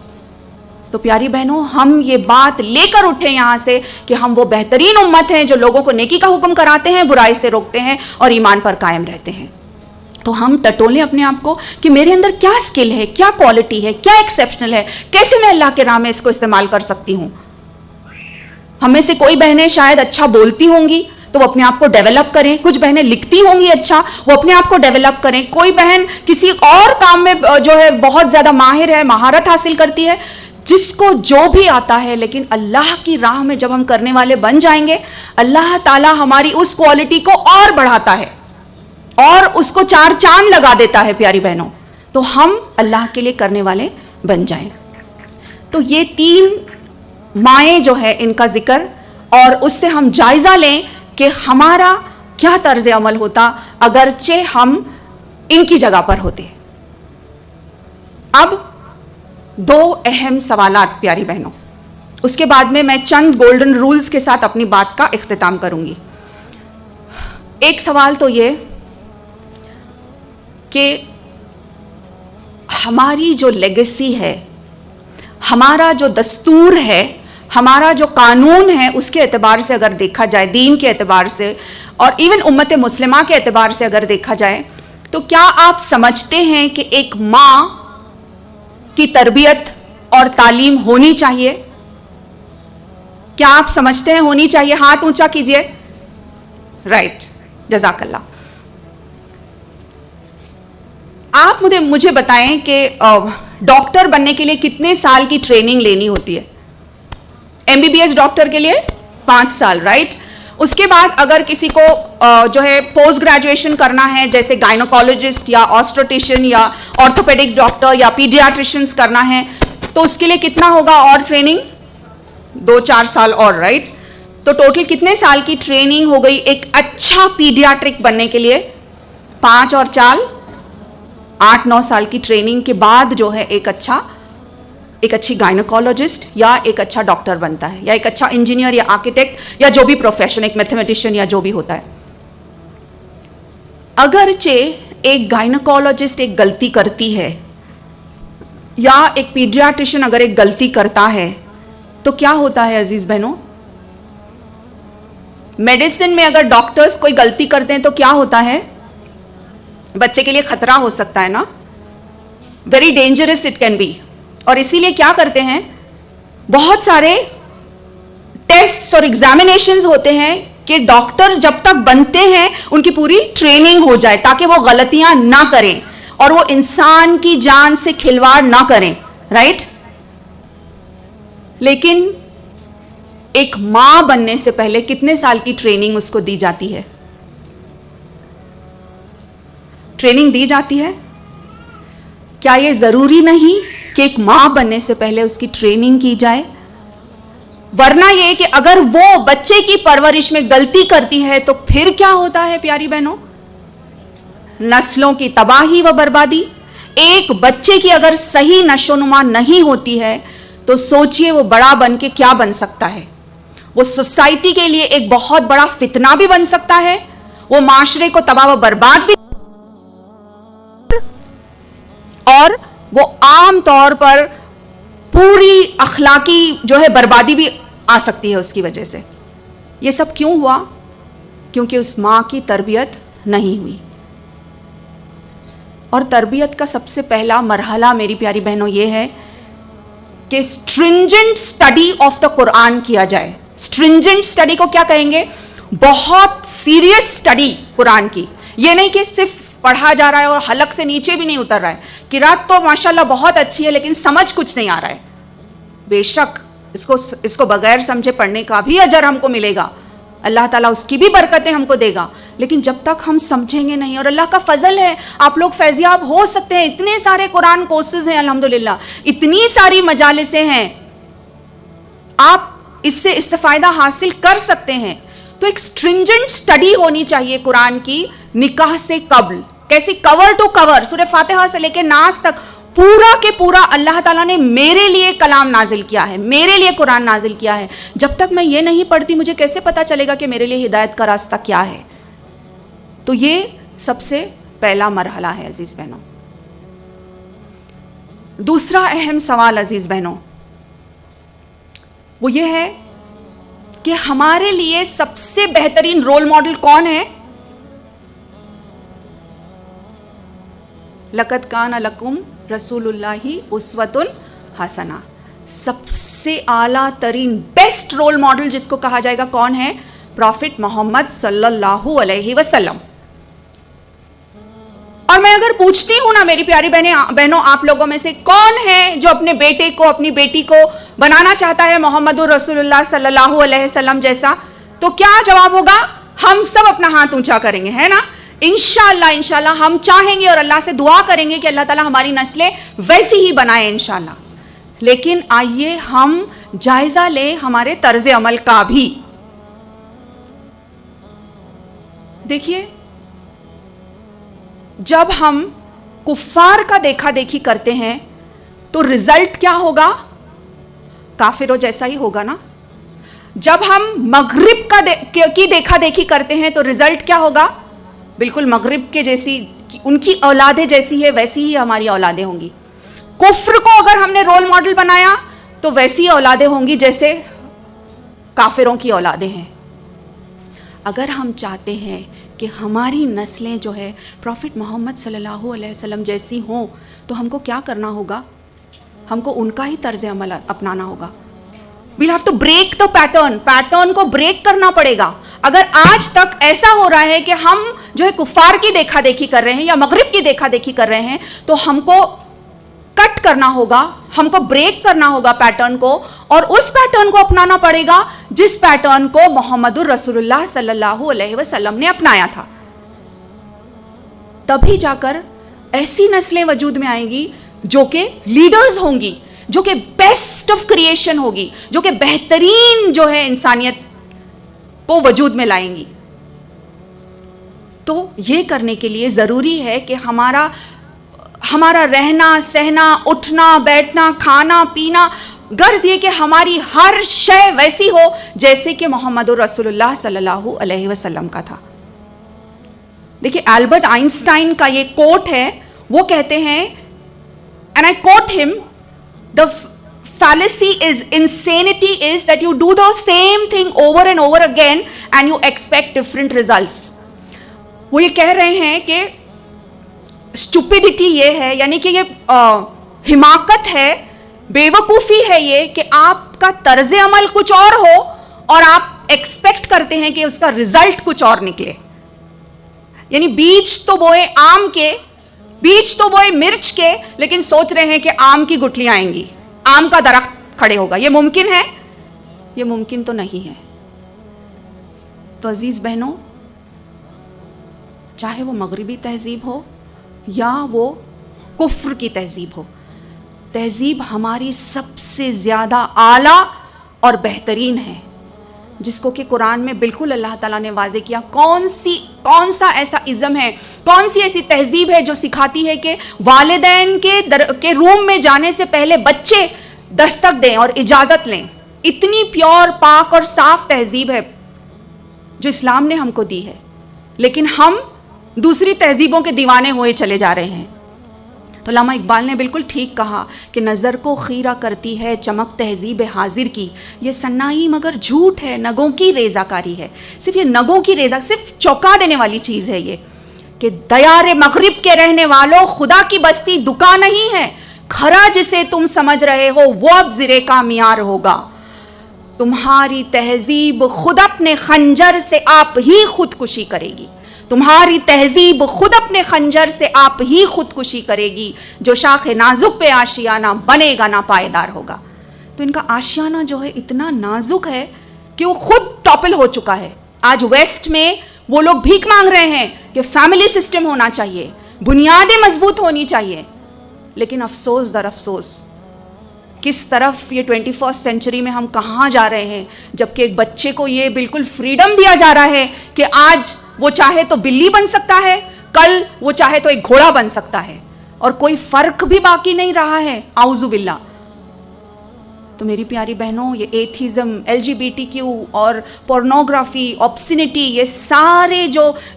[SPEAKER 1] تو پیاری بہنوں، ہم یہ بات لے کر اٹھیں یہاں سے کہ ہم وہ بہترین امت ہیں جو لوگوں کو نیکی کا حکم کراتے ہیں، برائی سے روکتے ہیں اور ایمان پر قائم رہتے ہیں. تو ہم ٹٹولیں اپنے آپ کو کہ میرے اندر کیا سکل ہے، کیا کوالٹی ہے، کیا ایکسیپشنل ہے، کیسے میں اللہ کے راہ میں اس کو استعمال کر سکتی ہوں. ہم میں سے کوئی بہنیں شاید اچھا بولتی ہوں گی تو وہ اپنے آپ کو ڈیولپ کریں. کچھ بہنیں لکھتی ہوں گی اچھا، وہ اپنے آپ کو ڈیولپ کریں. کوئی بہن کسی اور کام میں جو ہے بہت زیادہ ماہر ہے، مہارت حاصل کرتی ہے. جس کو جو بھی آتا ہے، لیکن اللہ کی راہ میں جب ہم کرنے والے بن جائیں گے، اللہ تعالیٰ ہماری اس کوالٹی کو اور بڑھاتا ہے اور اس کو 4 چاند لگا دیتا ہے. پیاری بہنوں، تو ہم اللہ کے لیے کرنے والے بن جائیں. تو یہ 3 مائیں جو ہے ان کا ذکر، اور اس سے ہم جائزہ لیں کہ ہمارا کیا طرز عمل ہوتا اگرچہ ہم ان کی جگہ پر ہوتے. اب 2 اہم سوالات پیاری بہنوں، اس کے بعد میں چند گولڈن رولز کے ساتھ اپنی بات کا اختتام کروں گی. ایک سوال تو یہ کہ ہماری جو لیگیسی ہے، ہمارا جو دستور ہے، ہمارا جو قانون ہے، اس کے اعتبار سے اگر دیکھا جائے، دین کے اعتبار سے اور ایون امت مسلمہ کے اعتبار سے اگر دیکھا جائے، تو کیا آپ سمجھتے ہیں کہ ایک ماں کی تربیت اور تعلیم ہونی چاہیے؟ کیا آپ سمجھتے ہیں ہونی چاہیے؟ ہاتھ اونچا کیجئے. رائٹ، جزاک اللہ. آپ مجھے بتائیں کہ ڈاکٹر بننے کے لیے کتنے سال کی ٹریننگ لینی ہوتی ہے؟ MBBS ڈاکٹر کے لیے 5 سال، رائٹ. اس کے بعد اگر کسی کو جو ہے پوسٹ گریجویشن کرنا ہے، جیسے گائنوکالوجسٹ یا آسٹروٹیشین یا آرتھوپیڈک ڈاکٹر یا پیڈیاٹریشنز کرنا ہے، تو اس کے لیے کتنا ہوگا اور ٹریننگ؟ 2-4 سال اور، رائٹ. تو ٹوٹل کتنے سال کی ٹریننگ ہو گئی ایک اچھا پیڈیاٹرک بننے کے لیے؟ 5 اور 4 8-9 سال کی ٹریننگ کے بعد جو ہے ایک اچھی گائنوکالوجسٹ یا ایک اچھا ڈاکٹر بنتا ہے، یا ایک اچھا انجینئر یا آرکیٹیکٹ یا جو بھی پروفیشن، ایک میتھمیٹیشین یا جو بھی ہوتا ہے. اگرچہ ایک گائنوکالوجسٹ ایک غلطی کرتی ہے یا ایک پیڈیاٹریشین اگر ایک غلطی کرتا ہے تو کیا ہوتا ہے عزیز بہنوں؟ میڈیسن میں اگر ڈاکٹرز کوئی غلطی کرتے ہیں تو کیا ہوتا ہے؟ بچے کے لیے خطرہ ہو سکتا ہے نا، very dangerous it can be. اور اسی لیے کیا کرتے ہیں، بہت سارے ٹیسٹ اور ایگزامینیشنز ہوتے ہیں کہ ڈاکٹر جب تک بنتے ہیں ان کی پوری ٹریننگ ہو جائے تاکہ وہ غلطیاں نہ کریں اور وہ انسان کی جان سے کھلواڑ نہ کریں، رائٹ. لیکن ایک ماں بننے سے پہلے کتنے سال کی ٹریننگ اس کو دی جاتی ہے؟ ٹریننگ دی جاتی ہے. کیا یہ ضروری نہیں کہ ایک ماں بننے سے پہلے اس کی ٹریننگ کی جائے؟ ورنہ یہ کہ اگر وہ بچے کی پرورش میں غلطی کرتی ہے تو پھر کیا ہوتا ہے پیاری بہنوں؟ نسلوں کی تباہی و بربادی. ایک بچے کی اگر صحیح نشو نما نہیں ہوتی ہے تو سوچئے وہ بڑا بن کے کیا بن سکتا ہے. وہ سوسائٹی کے لیے ایک بہت بڑا فتنہ بھی بن سکتا ہے, وہ معاشرے کو تباہ و برباد بھی, اور وہ عام طور پر پوری اخلاقی جو ہے بربادی بھی آ سکتی ہے اس کی وجہ سے. یہ سب کیوں ہوا؟ کیونکہ اس ماں کی تربیت نہیں ہوئی. اور تربیت کا سب سے پہلا مرحلہ میری پیاری بہنوں یہ ہے کہ اسٹرنجنٹ اسٹڈی آف دا قرآن کیا جائے. اسٹرنجنٹ اسٹڈی کو کیا کہیں گے؟ بہت سیریس اسٹڈی قرآن کی. یہ نہیں کہ صرف پڑھا جا رہا ہے اور حلق سے نیچے بھی نہیں اتر رہا ہے. قرات تو ماشاءاللہ بہت اچھی ہے لیکن سمجھ کچھ نہیں آ رہا ہے. بے شک اس کو بغیر سمجھے پڑھنے کا بھی اجر ہم کو ملے گا, اللہ تعالیٰ اس کی بھی برکتیں ہم کو دے گا, لیکن جب تک ہم سمجھیں گے نہیں. اور اللہ کا فضل ہے, آپ لوگ فیضیاب ہو سکتے ہیں, اتنے سارے قرآن کورسز ہیں الحمدللہ, اتنی ساری مجالسیں ہیں, آپ اس سے استفادہ حاصل کر سکتے ہیں. تو ایک اسٹرنجنٹ اسٹڈی ہونی چاہیے قرآن کی نکاح سے قبل. کیسی؟ کور ٹو کور, سورہ فاتحہ سے لے کے ناس تک پورا کے پورا اللہ تعالیٰ نے میرے لیے کلام نازل کیا ہے, میرے لیے قرآن نازل کیا ہے. جب تک میں یہ نہیں پڑھتی مجھے کیسے پتا چلے گا کہ میرے لیے ہدایت کا راستہ کیا ہے؟ تو یہ سب سے پہلا مرحلہ ہے عزیز بہنوں. دوسرا اہم سوال عزیز بہنوں وہ یہ ہے کہ ہمارے لیے سب سے بہترین رول ماڈل کون ہے؟ لقد کان لکم رسول اللہ اسوۃ حسنہ. سب سے اعلیٰ ترین بیسٹ رول ماڈل جس کو کہا جائے گا کون ہے؟ پروفٹ محمد صلی اللہ علیہ وسلم. اور میں اگر پوچھتی ہوں نا میری پیاری بہنوں آپ لوگوں میں سے کون ہے جو اپنے بیٹے کو اپنی بیٹی کو بنانا چاہتا ہے محمد رسول اللہ صلی اللہ علیہ وسلم جیسا, تو کیا جواب ہوگا؟ ہم سب اپنا ہاتھ اونچا کریں گے, ہے نا؟ انشاءاللہ ہم چاہیں گے اور اللہ سے دعا کریں گے کہ اللہ تعالیٰ ہماری نسلیں ویسی ہی بنائے انشاءاللہ. لیکن آئیے ہم جائزہ لیں ہمارے طرز عمل کا بھی. دیکھیے جب ہم کفار کا دیکھا دیکھی کرتے ہیں تو رزلٹ کیا ہوگا؟ کافروں جیسا ہی ہوگا نا. جب ہم مغرب کی دیکھا دیکھی کرتے ہیں تو رزلٹ کیا ہوگا؟ بالکل مغرب کے جیسی, ان کی اولادیں جیسی ہے ویسی ہی ہماری اولادیں ہوں گی. کفر کو اگر ہم نے رول ماڈل بنایا تو ویسی اولادیں ہوں گی جیسے کافروں کی اولادیں ہیں. اگر ہم چاہتے ہیں کہ ہماری نسلیں جو ہے پروفٹ محمد صلی اللہ علیہ وسلم جیسی ہوں تو ہم کو کیا کرنا ہوگا؟ ہم کو ان کا ہی طرز عمل اپنانا ہوگا. we'll have to break the pattern کو بریک کرنا پڑے گا. اگر آج تک ایسا ہو رہا ہے کہ ہم جو ہے کفار کی دیکھا دیکھی کر رہے ہیں یا مغرب کی دیکھا دیکھی کر رہے ہیں تو ہم کو کٹ کرنا ہوگا, ہم کو بریک کرنا ہوگا پیٹرن کو, اور اس پیٹرن کو اپنانا پڑے گا جس پیٹرن کو محمد الرسول اللہ صلی اللہ علیہ وسلم نے اپنایا تھا. تبھی جا کر ایسی نسلیں وجود میں آئیں گی جو کہ لیڈرز ہوں گی, جو کہ بیسٹ آف کریشن ہوگی, جو کہ بہترین جو ہے انسانیت کو وجود میں لائیں گی. تو یہ کرنے کے لیے ضروری ہے کہ ہمارا رہنا سہنا اٹھنا بیٹھنا کھانا پینا غرض یہ کہ ہماری ہر شے ویسی ہو جیسے کہ محمد رسول اللہ صلی اللہ علیہ وسلم کا تھا. دیکھیے البرٹ آئنسٹائن کا یہ کوٹ ہے, وہ کہتے ہیں and I quote him, the fallacy is insanity is that you do the same thing over and over again and you expect different results. وہ یہ کہہ رہے ہیں کہ اسٹوپیڈیٹی یہ ہے, یعنی کہ یہ حماقت ہے, بیوقوفی ہے یہ کہ آپ کا طرز عمل کچھ اور ہو اور آپ ایکسپیکٹ کرتے ہیں کہ اس کا رزلٹ کچھ اور نکلے. یعنی بیج تو بوئے آم کے, بیج تو بوئے مرچ کے, لیکن سوچ رہے ہیں کہ آم کی گٹلیاں آئیں گی, آم کا درخت کھڑے ہوگا. یہ ممکن ہے؟ یہ ممکن تو نہیں ہے. تو عزیز بہنوں, چاہے وہ مغربی تہذیب ہو یا وہ کفر کی تہذیب ہو. تہذیب ہماری سب سے زیادہ اعلیٰ اور بہترین ہے، جس کو کہ قرآن میں بالکل اللہ تعالیٰ نے واضح کیا. کون سا ایسا ازم ہے، کون سی ایسی تہذیب ہے جو سکھاتی ہے کہ والدین کے روم میں جانے سے پہلے بچے دستک دیں اور اجازت لیں. اتنی پیور، پاک اور صاف تہذیب ہے جو اسلام نے ہم کو دی ہے، لیکن ہم دوسری تہذیبوں کے دیوانے ہوئے چلے جا رہے ہیں. تو علامہ اقبال نے بالکل ٹھیک کہا کہ نظر کو خیرہ کرتی ہے چمک تہذیب حاضر کی، یہ سنائی مگر جھوٹ ہے، نگوں کی ریزہ کاری ہے. صرف یہ نگوں کی ریزہ، صرف چونکا دینے والی چیز ہے یہ کہ دیار مغرب کے رہنے والوں، خدا کی بستی دکان نہیں ہے، کھرا جسے تم سمجھ رہے ہو وہ اب زرے کا معیار ہوگا. تمہاری تہذیب خود اپنے خنجر سے آپ ہی خودکشی کرے گی. تمہاری تہذیب خود اپنے خنجر سے آپ ہی خودکشی کرے گی. جو شاخ نازک پہ آشیانہ بنے گا نا پائیدار ہوگا. تو ان کا آشیانہ جو ہے اتنا نازک ہے کہ وہ خود ٹاپل ہو چکا ہے. آج ویسٹ میں وہ لوگ بھیک مانگ رہے ہیں کہ فیملی سسٹم ہونا چاہیے، بنیادیں مضبوط ہونی چاہیے. لیکن افسوس در افسوس کس طرف یہ 21 سینچری میں ہم کہاں جا رہے ہیں، جبکہ ایک بچے کو یہ بالکل فریڈم دیا جا رہا ہے کہ آج وہ چاہے تو بلی بن سکتا ہے، کل وہ چاہے تو ایک گھوڑا بن سکتا ہے، اور کوئی فرق بھی باقی نہیں رہا ہے. اعوذ باللہ. تو میری پیاری بہنوں، یہ ایتھیزم، LGBTQ اور پورنوگرافی، آبسینٹی، یہ سارے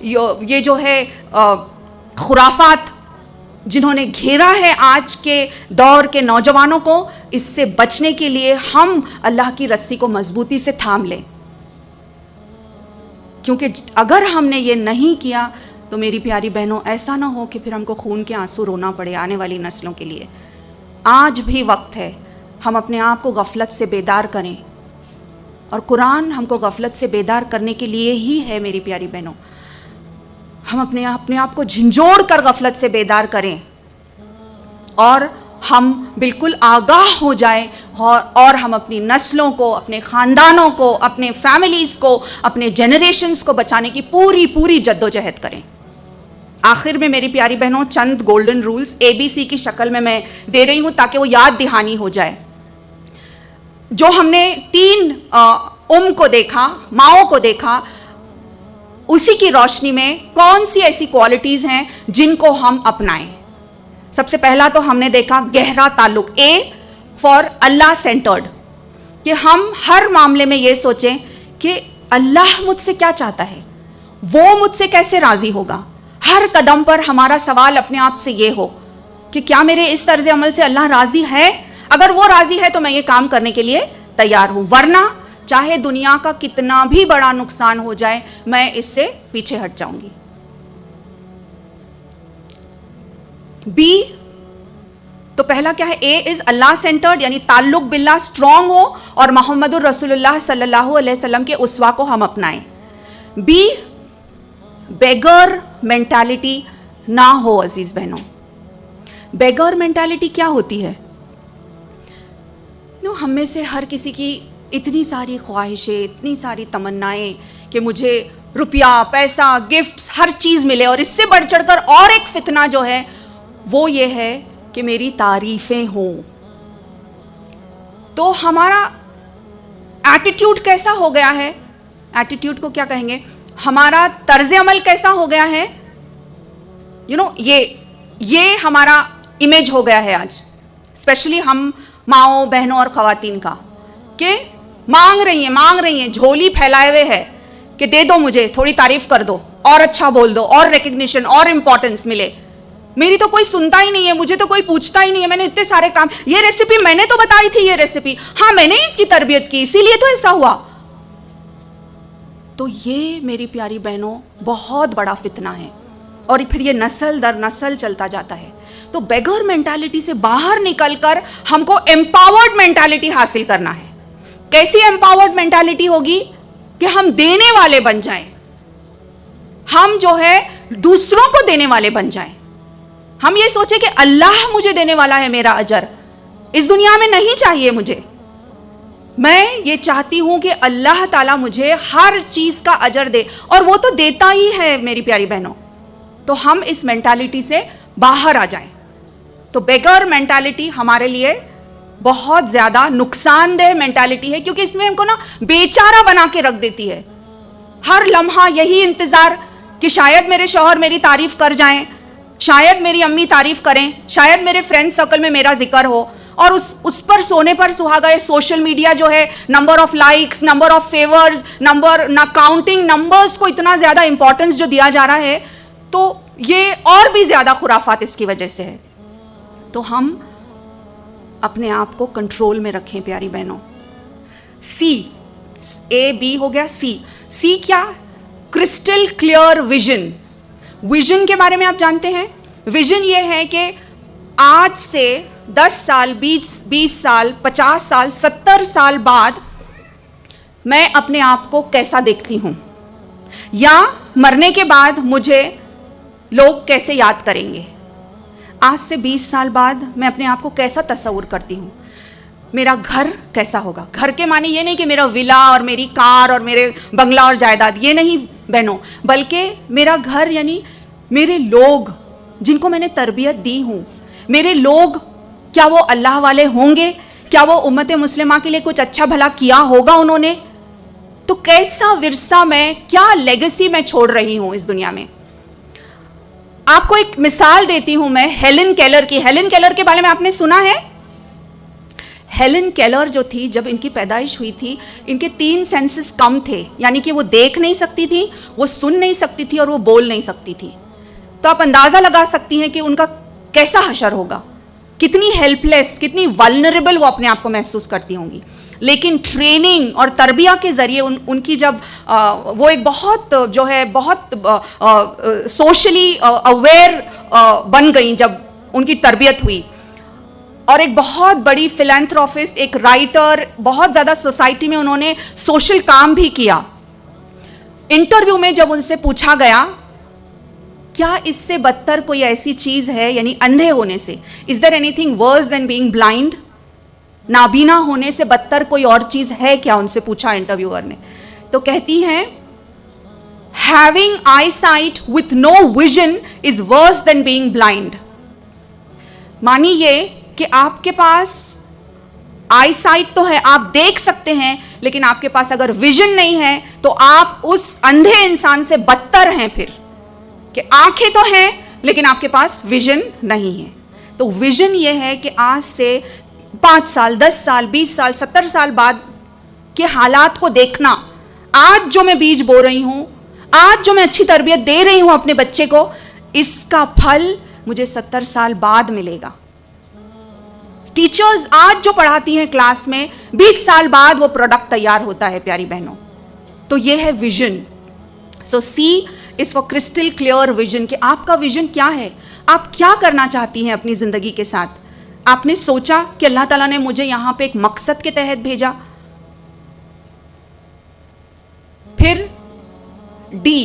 [SPEAKER 1] یہ جو ہے خرافات جنہوں نے گھیرا ہے آج کے دور کے نوجوانوں کو، اس سے بچنے کے لیے ہم اللہ کی رسی کو مضبوطی سے تھام لیں. کیونکہ اگر ہم نے یہ نہیں کیا تو میری پیاری بہنوں ایسا نہ ہو کہ پھر ہم کو خون کے آنسو رونا پڑے آنے والی نسلوں کے لیے. آج بھی وقت ہے ہم اپنے آپ کو غفلت سے بیدار کریں، اور قرآن ہم کو غفلت سے بیدار کرنے کے لیے ہی ہے میری پیاری بہنوں. ہم اپنے آپ کو جھنجھوڑ کر غفلت سے بیدار کریں اور ہم بالکل آگاہ ہو جائیں، اور ہم اپنی نسلوں کو، اپنے خاندانوں کو، اپنے فیملیز کو، اپنے جنریشنز کو بچانے کی پوری جد و جہد کریں. آخر میں میری پیاری بہنوں چند گولڈن رولز ABC کی شکل میں دے رہی ہوں تاکہ وہ یاد دہانی ہو جائے. جو ہم نے 3 کو دیکھا، ماؤں کو دیکھا، اسی کی روشنی میں کون سی ایسی کوالٹیز ہیں جن کو ہم اپنائیں. سب سے پہلا تو ہم نے دیکھا گہرا تعلق، A فار اللہ سینٹرڈ، کہ ہم ہر معاملے میں یہ سوچیں کہ اللہ مجھ سے کیا چاہتا ہے، وہ مجھ سے کیسے راضی ہوگا. ہر قدم پر ہمارا سوال اپنے آپ سے یہ ہو کہ کیا میرے اس طرز عمل سے اللہ راضی ہے؟ اگر وہ راضی ہے تو میں یہ کام کرنے کے لیے تیار ہوں، ورنہ چاہے دنیا کا کتنا بھی بڑا نقصان ہو جائے میں اس سے پیچھے ہٹ جاؤں گی. B تو پہلا کیا ہے؟ A از اللہ سینٹرڈ، یعنی تعلق باللہ اسٹرانگ ہو اور محمد الرسول اللہ صلی اللہ علیہ وسلم کے اسوہ کو ہم اپنائیں. B بیگر مینٹالٹی نہ ہو. عزیز بہنوں، بیگر مینٹالٹی کیا ہوتی ہے؟ ہم میں سے ہر کسی کی اتنی ساری خواہشیں، اتنی ساری تمنائیں کہ مجھے روپیہ، پیسہ، گفٹس، ہر چیز ملے، اور اس سے بڑھ چڑھ کر اور ایک فتنہ جو ہے وہ یہ ہے کہ میری تعریفیں ہوں. تو ہمارا ایٹیٹیوڈ کیسا ہو گیا ہے؟ ایٹیٹیوڈ کو کیا کہیں گے؟ ہمارا طرز عمل کیسا ہو گیا ہے؟ یہ ہمارا امیج ہو گیا ہے آج، اسپیشلی ہم ماؤں، بہنوں اور خواتین کا، کہ مانگ رہی ہیں جھولی پھیلائے ہوئے ہے کہ دے دو، مجھے تھوڑی تعریف کر دو، اور اچھا بول دو، اور ریکگنیشن اور امپورٹنس ملے. میری تو کوئی سنتا ہی نہیں ہے، مجھے تو کوئی پوچھتا ہی نہیں ہے، میں نے اتنے سارے کام، یہ ریسیپی میں نے تو بتائی تھی، یہ ریسیپی ہاں میں نے اس کی تربیت کی، اسی لیے تو ایسا ہوا. تو یہ میری پیاری بہنوں بہت بڑا فتنہ ہے، اور پھر یہ نسل در نسل چلتا جاتا ہے. تو بیگر مینٹالٹی سے باہر نکل کر ہم کو امپاورڈ مینٹالٹی حاصل کرنا ہے. کیسی امپاورڈ مینٹالٹی ہوگی؟ کہ ہم دینے والے بن جائیں، ہم جو ہے دوسروں کو دینے والے بن جائیں. ہم یہ سوچیں کہ اللہ مجھے دینے والا ہے، میرا اجر اس دنیا میں نہیں چاہیے مجھے، میں یہ چاہتی ہوں کہ اللہ تعالیٰ مجھے ہر چیز کا اجر دے، اور وہ تو دیتا ہی ہے میری پیاری بہنوں. تو ہم اس مینٹالٹی سے باہر آ جائیں. تو بیگر مینٹالٹی ہمارے لیے بہت زیادہ نقصان دہ مینٹالٹی ہے, کیونکہ اس میں ہم کو نا بیچارہ بنا کے رکھ دیتی ہے. ہر لمحہ یہی انتظار کہ شاید میرے شوہر میری تعریف کر جائیں, شاید میری امی تعریف کریں, شاید میرے فرینڈ سرکل میں میرا ذکر ہو, اور اس پر سونے پر سہاگا یہ سوشل میڈیا جو ہے, number of likes, number of favours, number نہ کاؤنٹنگ نمبرز کو اتنا زیادہ امپورٹنس جو دیا جا رہا ہے, تو یہ اور بھی زیادہ خرافات اس کی وجہ سے ہے. تو ہم اپنے آپ کو کنٹرول میں رکھیں پیاری بہنوں. سی, اے بی ہو گیا, سی کیا؟ Crystal clear vision. ویژن کے بارے میں آپ جانتے ہیں, ویژن یہ ہے کہ آج سے 10 سال, 20 سال, 50 سال, 70 سال بعد میں اپنے آپ کو کیسا دیکھتی ہوں, یا مرنے کے بعد مجھے لوگ کیسے یاد کریں گے. آج سے 20 سال بعد میں اپنے آپ کو کیسا تصور کرتی ہوں, میرا گھر کیسا ہوگا. گھر کے معنی یہ نہیں کہ میرا ولا اور میری کار اور میرے بنگلہ اور جائیداد, یہ نہیں بہنوں, بلکہ میرا گھر یعنی میرے لوگ جن کو میں نے تربیت دی ہوں. میرے لوگ کیا وہ اللہ والے ہوں گے؟ کیا وہ امت مسلمہ کے لیے کچھ اچھا بھلا کیا ہوگا انہوں نے؟ تو کیسا ورثہ میں, کیا لیگیسی میں چھوڑ رہی ہوں اس دنیا میں. آپ کو ایک مثال دیتی ہوں میں ہیلن کیلر کی. ہیلن کیلر کے بارے میں آپ نے سنا ہے؟ ہیلن کیلر جو تھی, جب ان کی پیدائش ہوئی تھی, ان کے 3 سینسز کم تھے, یعنی کہ وہ دیکھ نہیں سکتی تھی, وہ سن نہیں سکتی تھی, اور وہ بول نہیں سکتی تھی. تو آپ اندازہ لگا سکتی ہیں کہ ان کا کیسا حشر ہوگا, کتنی ہیلپ لیس, کتنی ولنریبل وہ اپنے آپ کو محسوس کرتی ہوں گی. لیکن ٹریننگ اور تربیہ کے ذریعے ان کی جب وہ ایک بہت جو ہے بہت سوشلی اویئر بن گئیں, جب ان کی تربیت ہوئی, اور ایک بہت بڑی فلینتھروپسٹ, ایک رائٹر, بہت زیادہ سوسائٹی میں انہوں نے سوشل کام بھی کیا. انٹرویو میں جب ان سے پوچھا گیا کیا اس سے بدتر کوئی ایسی چیز ہے, یعنی اندھے ہونے سے, is there anything worse than being blind, نابینا ہونے سے بدتر کوئی اور چیز ہے کیا, ان سے پوچھا انٹرویور نے. تو کہتی ہیں having eyesight with no vision is worse than being blind. مانی یہ کہ آپ کے پاس آئی سائٹ تو ہے, آپ دیکھ سکتے ہیں, لیکن آپ کے پاس اگر ویژن نہیں ہے تو آپ اس اندھے انسان سے بدتر ہیں پھر, کہ آنکھیں تو ہیں لیکن آپ کے پاس ویژن نہیں ہے. تو ویژن یہ ہے کہ آج سے 5 سال, 10 سال, 20 سال, 70 سال بعد کے حالات کو دیکھنا. آج جو میں بیج بو رہی ہوں, آج جو میں اچھی تربیت دے رہی ہوں اپنے بچے کو, اس کا پھل مجھے 70 سال بعد ملے گا. ٹیچرز آج جو پڑھاتی ہیں کلاس میں, 20 سال بعد وہ پروڈکٹ تیار ہوتا ہے پیاری بہنوں. تو یہ ہے vision. So C is for crystal clear vision, کہ آپ کا ویژن کیا ہے, آپ کیا کرنا چاہتی ہیں اپنی زندگی کے ساتھ. آپ نے سوچا کہ اللہ تعالیٰ نے مجھے یہاں پہ ایک مقصد کے تحت بھیجا. پھر D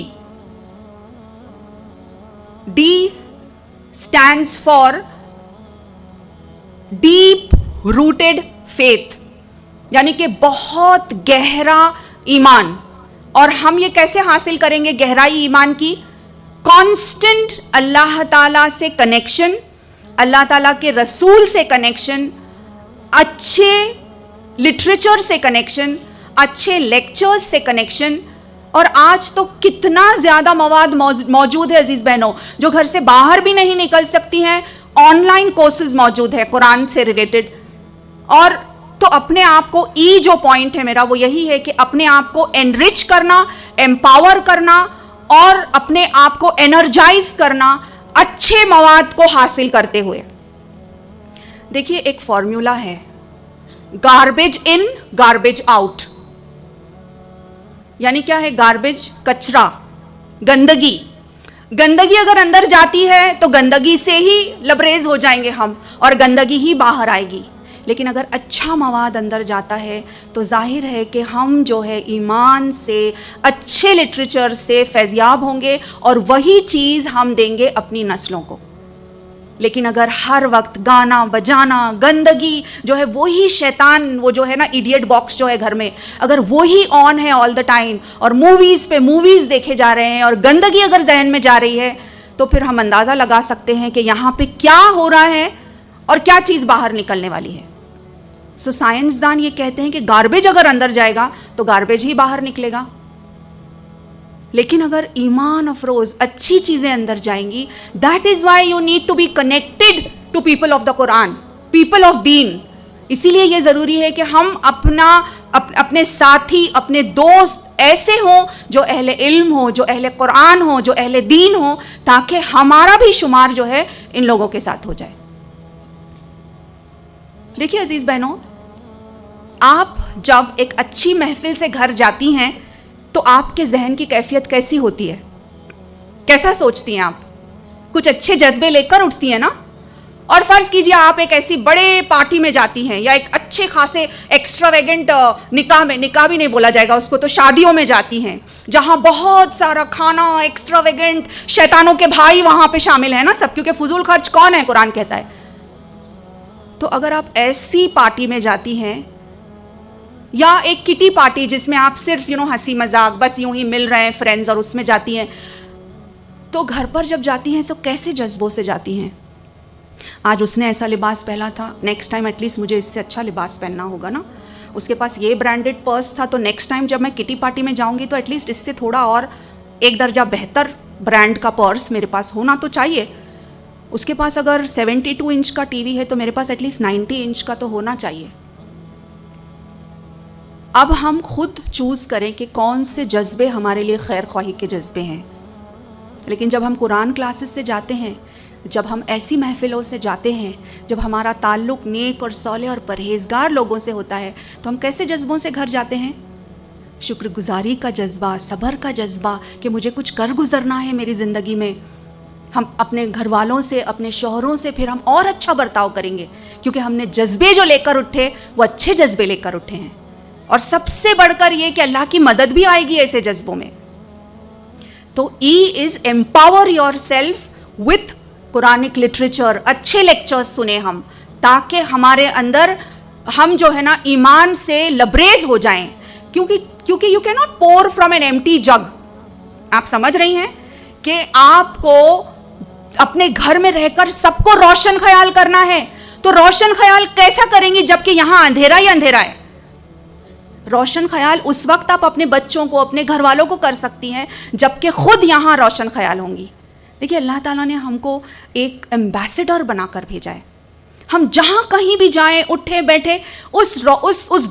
[SPEAKER 1] stands for deep rooted faith, یعنی کہ بہت گہرا ایمان. اور ہم یہ کیسے حاصل کریں گے گہرائی ایمان کی؟ کانسٹنٹ اللہ تعالیٰ سے کنیکشن, اللہ تعالیٰ کے رسول سے کنیکشن, اچھے لٹریچر سے کنیکشن, اچھے لیکچرز سے کنیکشن. اور آج تو کتنا زیادہ مواد موجود ہے عزیز بہنوں, جو گھر سے باہر بھی نہیں نکل سکتی ہیں, آن لائن کورسز موجود ہے قرآن سے ریلیٹڈ. اور تو اپنے آپ کو جو پوائنٹ ہے میرا وہ یہی ہے کہ اپنے آپ کو انرچ کرنا, امپاور کرنا, اور اپنے آپ کو انرجائز کرنا اچھے مواد کو حاصل کرتے ہوئے. دیکھیے ایک فارمولا ہے, گاربیج ان گاربیج آؤٹ. یعنی کیا ہے؟ گاربیج کچرا, گندگی. گندگی اگر اندر جاتی ہے تو گندگی سے ہی لبریز ہو جائیں گے ہم, اور گندگی ہی باہر آئے گی. لیکن اگر اچھا مواد اندر جاتا ہے تو ظاہر ہے کہ ہم جو ہے ایمان سے, اچھے لٹریچر سے فیضیاب ہوں گے, اور وہی چیز ہم دیں گے اپنی نسلوں کو. لیکن اگر ہر وقت گانا بجانا, گندگی جو ہے, وہی شیطان, وہ جو ہے نا ایڈیٹ باکس جو ہے گھر میں, اگر وہی آن ہے آل دا ٹائم, اور موویز پہ موویز دیکھے جا رہے ہیں, اور گندگی اگر ذہن میں جا رہی ہے, تو پھر ہم اندازہ لگا سکتے ہیں کہ یہاں پہ کیا ہو رہا ہے. اور کیا چیز باہر نکلنے والی ہے. سو سائنسدان یہ کہتے ہیں کہ گاربیج اگر اندر جائے گا تو گاربیج ہی باہر نکلے گا, لیکن اگر ایمان افروز اچھی چیزیں اندر جائیں گی, that is why you need to be connected to people of the Quran, people of دین. اسی لیے یہ ضروری ہے کہ ہم اپنے ساتھی, اپنے دوست ایسے ہوں جو اہل علم ہوں, جو اہل قرآن ہوں, جو اہل دین ہوں, تاکہ ہمارا بھی شمار جو ہے ان لوگوں کے ساتھ ہو جائے. دیکھیے عزیز بہنوں, آپ جب ایک اچھی محفل سے گھر جاتی ہیں تو آپ کے ذہن کی کیفیت کیسی ہوتی ہے؟ کیسا سوچتی ہیں آپ؟ کچھ اچھے جذبے لے کر اٹھتی ہیں نا. اور فرض کیجئے آپ ایک ایسی بڑے پارٹی میں جاتی ہیں, یا ایک اچھے خاصے ایکسٹراویگنٹ نکاح میں, نکاح بھی نہیں بولا جائے گا اس کو, تو شادیوں میں جاتی ہیں جہاں بہت سارا کھانا ایکسٹراویگنٹ, شیطانوں کے بھائی وہاں پہ شامل ہیں نا سب, کیونکہ فضول خرچ کون ہے قرآن کہتا ہے. تو اگر آپ ایسی پارٹی میں جاتی ہیں, یا ایک کٹی پارٹی جس میں آپ صرف ہنسی مذاق بس یوں ہی مل رہے ہیں فرینڈز, اور اس میں جاتی ہیں, تو گھر پر جب جاتی ہیں تو کیسے جذبوں سے جاتی ہیں؟ آج اس نے ایسا لباس پہنا تھا, نیکسٹ ٹائم ایٹ لیسٹ مجھے اس سے اچھا لباس پہننا ہوگا نا. اس کے پاس یہ برانڈڈ پرس تھا, تو نیکسٹ ٹائم جب میں کٹی پارٹی میں جاؤں گی تو ایٹ لیسٹ اس سے تھوڑا اور ایک درجہ بہتر برانڈ کا پرس میرے پاس ہونا تو چاہیے. اس کے پاس اگر 72 انچ کا ٹی وی ہے تو میرے پاس ایٹ لیسٹ 90 انچ کا تو ہونا چاہیے. اب ہم خود چوز کریں کہ کون سے جذبے ہمارے لیے خیر خواہی کے جذبے ہیں. لیکن جب ہم قرآن کلاسز سے جاتے ہیں, جب ہم ایسی محفلوں سے جاتے ہیں, جب ہمارا تعلق نیک اور صالح اور پرہیزگار لوگوں سے ہوتا ہے, تو ہم کیسے جذبوں سے گھر جاتے ہیں؟ شکر گزاری کا جذبہ, صبر کا جذبہ کہ مجھے کچھ کر گزرنا ہے میری زندگی میں. ہم اپنے گھر والوں سے, اپنے شوہروں سے پھر ہم اور اچھا برتاؤ کریں گے, کیونکہ ہم نے جذبے جو لے کر اٹھے وہ اچھے جذبے لے کر اٹھے ہیں. اور سب سے بڑھ کر یہ کہ اللہ کی مدد بھی آئے گی ایسے جذبوں میں. تو E is empower yourself with Quranic literature. اچھے لیکچرز سنیں ہم, تاکہ ہمارے اندر ہم جو ہے نا ایمان سے لبریز ہو جائیں. کیونکہ یو کی ناٹ پور فرام این ایمٹی جگ. آپ سمجھ رہی ہیں کہ آپ کو اپنے گھر میں رہ کر سب کو روشن خیال کرنا ہے, تو روشن خیال کیسا کریں گی جبکہ یہاں اندھیرا ہی اندھیرا ہے؟ روشن خیال اس وقت آپ اپنے بچوں کو, اپنے گھر والوں کو کر سکتی ہیں جبکہ خود یہاں روشن خیال ہوں گی. دیکھیے اللہ تعالیٰ نے ہم کو ایک ایمبیسڈر بنا کر بھیجا ہے. ہم جہاں کہیں بھی جائیں, اٹھے بیٹھے, اس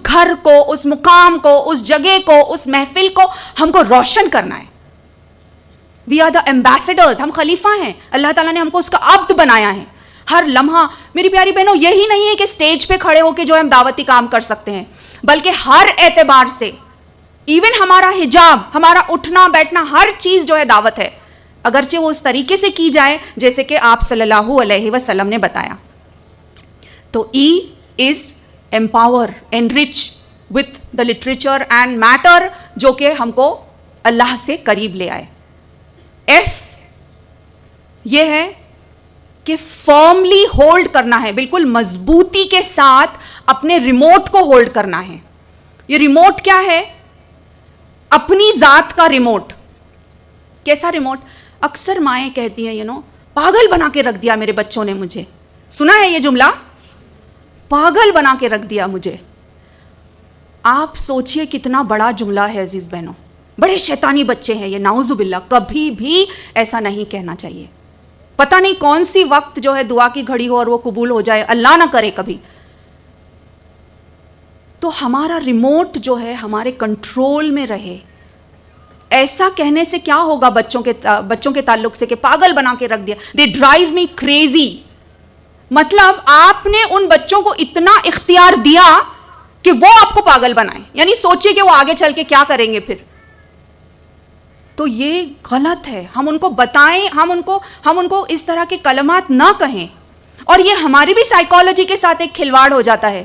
[SPEAKER 1] گھر کو, اس مقام کو, اس جگہ کو, اس محفل کو ہم کو روشن کرنا ہے. We are the ambassadors. ہم خلیفہ ہیں, اللہ تعالیٰ نے ہم کو اس کا عبد بنایا ہے. ہر لمحہ میری پیاری بہنوں یہی نہیں ہے کہ اسٹیج پہ کھڑے ہو کے جو ہم دعوتی کام کر سکتے ہیں, بلکہ ہر اعتبار سے, ایون ہمارا حجاب, ہمارا اٹھنا بیٹھنا, ہر چیز جو ہے دعوت ہے, اگرچہ وہ اس طریقے سے کی جائے جیسے کہ آپ صلی اللہ علیہ وسلم نے بتایا. تو E is empower, enrich with the literature and matter, جو کہ ہم کو اللہ سے قریب لے آئے. ایف یہ ہے کہ فرملی ہولڈ کرنا ہے, بالکل مضبوطی کے ساتھ اپنے ریموٹ کو ہولڈ کرنا ہے. یہ ریموٹ کیا ہے؟ اپنی ذات کا ریموٹ. کیسا ریموٹ؟ اکثر مائیں کہتی ہیں پاگل بنا کے رکھ دیا میرے بچوں نے مجھے. سنا ہے یہ جملہ؟ پاگل بنا کے رکھ دیا مجھے. آپ سوچئے کتنا بڑا جملہ ہے عزیز بہنوں. بڑے شیطانی بچے ہیں یہ, نعوذ باللہ. کبھی بھی ایسا نہیں کہنا چاہیے. پتہ نہیں کون سی وقت جو ہے دعا کی گھڑی ہو اور وہ قبول ہو جائے, اللہ نہ کرے کبھی. تو ہمارا ریموٹ جو ہے ہمارے کنٹرول میں رہے. ایسا کہنے سے کیا ہوگا بچوں کے تعلق سے کہ پاگل بنا کے رکھ دیا, دے ڈرائیو می کریزی. مطلب آپ نے ان بچوں کو اتنا اختیار دیا کہ وہ آپ کو پاگل بنائیں. یعنی سوچئے کہ وہ آگے چل کے کیا کریں گے پھر. تو یہ غلط ہے. ہم ان کو بتائیں, ہم ان کو اس طرح کے کلمات نہ کہیں. اور یہ ہماری بھی سائیکالوجی کے ساتھ ایک کھلواڑ ہو جاتا ہے.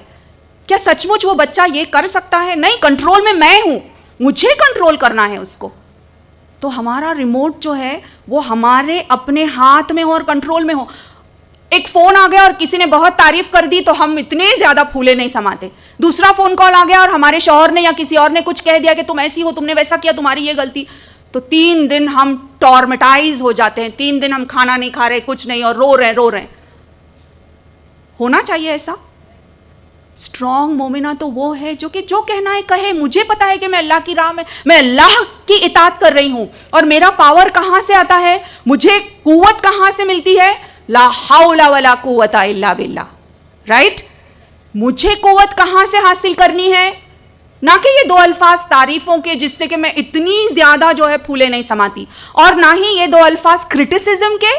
[SPEAKER 1] کیا سچ مچ وہ بچہ یہ کر سکتا ہے؟ نہیں, کنٹرول میں ہوں, مجھے کنٹرول کرنا ہے اس کو. تو ہمارا ریموٹ جو ہے وہ ہمارے اپنے ہاتھ میں ہو اور کنٹرول میں ہو. ایک فون آ گیا اور کسی نے بہت تعریف کر دی تو ہم اتنے زیادہ پھولے نہیں سماتے. دوسرا فون کال آ گیا اور ہمارے شوہر نے یا کسی اور نے کچھ کہہ دیا کہ تم ایسی ہو, تم نے ویسا کیا, تمہاری یہ غلطی, تو 3 دن ہم ٹارمیٹائز ہو جاتے ہیں. 3 دن ہم کھانا نہیں کھا رہے, کچھ نہیں, اور رو رہے ہیں. ہونا چاہیے ایسا. اسٹرانگ مومنہ تو وہ ہے جو کہ جو کہنا ہے کہے. مجھے پتا ہے کہ میں اللہ کی راہ میں اللہ کی اطاعت کر رہی ہوں, اور میرا پاور کہاں سے آتا ہے, مجھے قوت کہاں سے ملتی ہے, لا حول ولا قوت الا باللہ. رائٹ, مجھے قوت کہاں سے حاصل کرنی ہے, نہ کہ یہ 2 الفاظ تعریفوں کے جس سے کہ میں اتنی زیادہ جو ہے پھولے نہیں سماتی, اور نہ ہی یہ 2 الفاظ کرٹیسزم کے.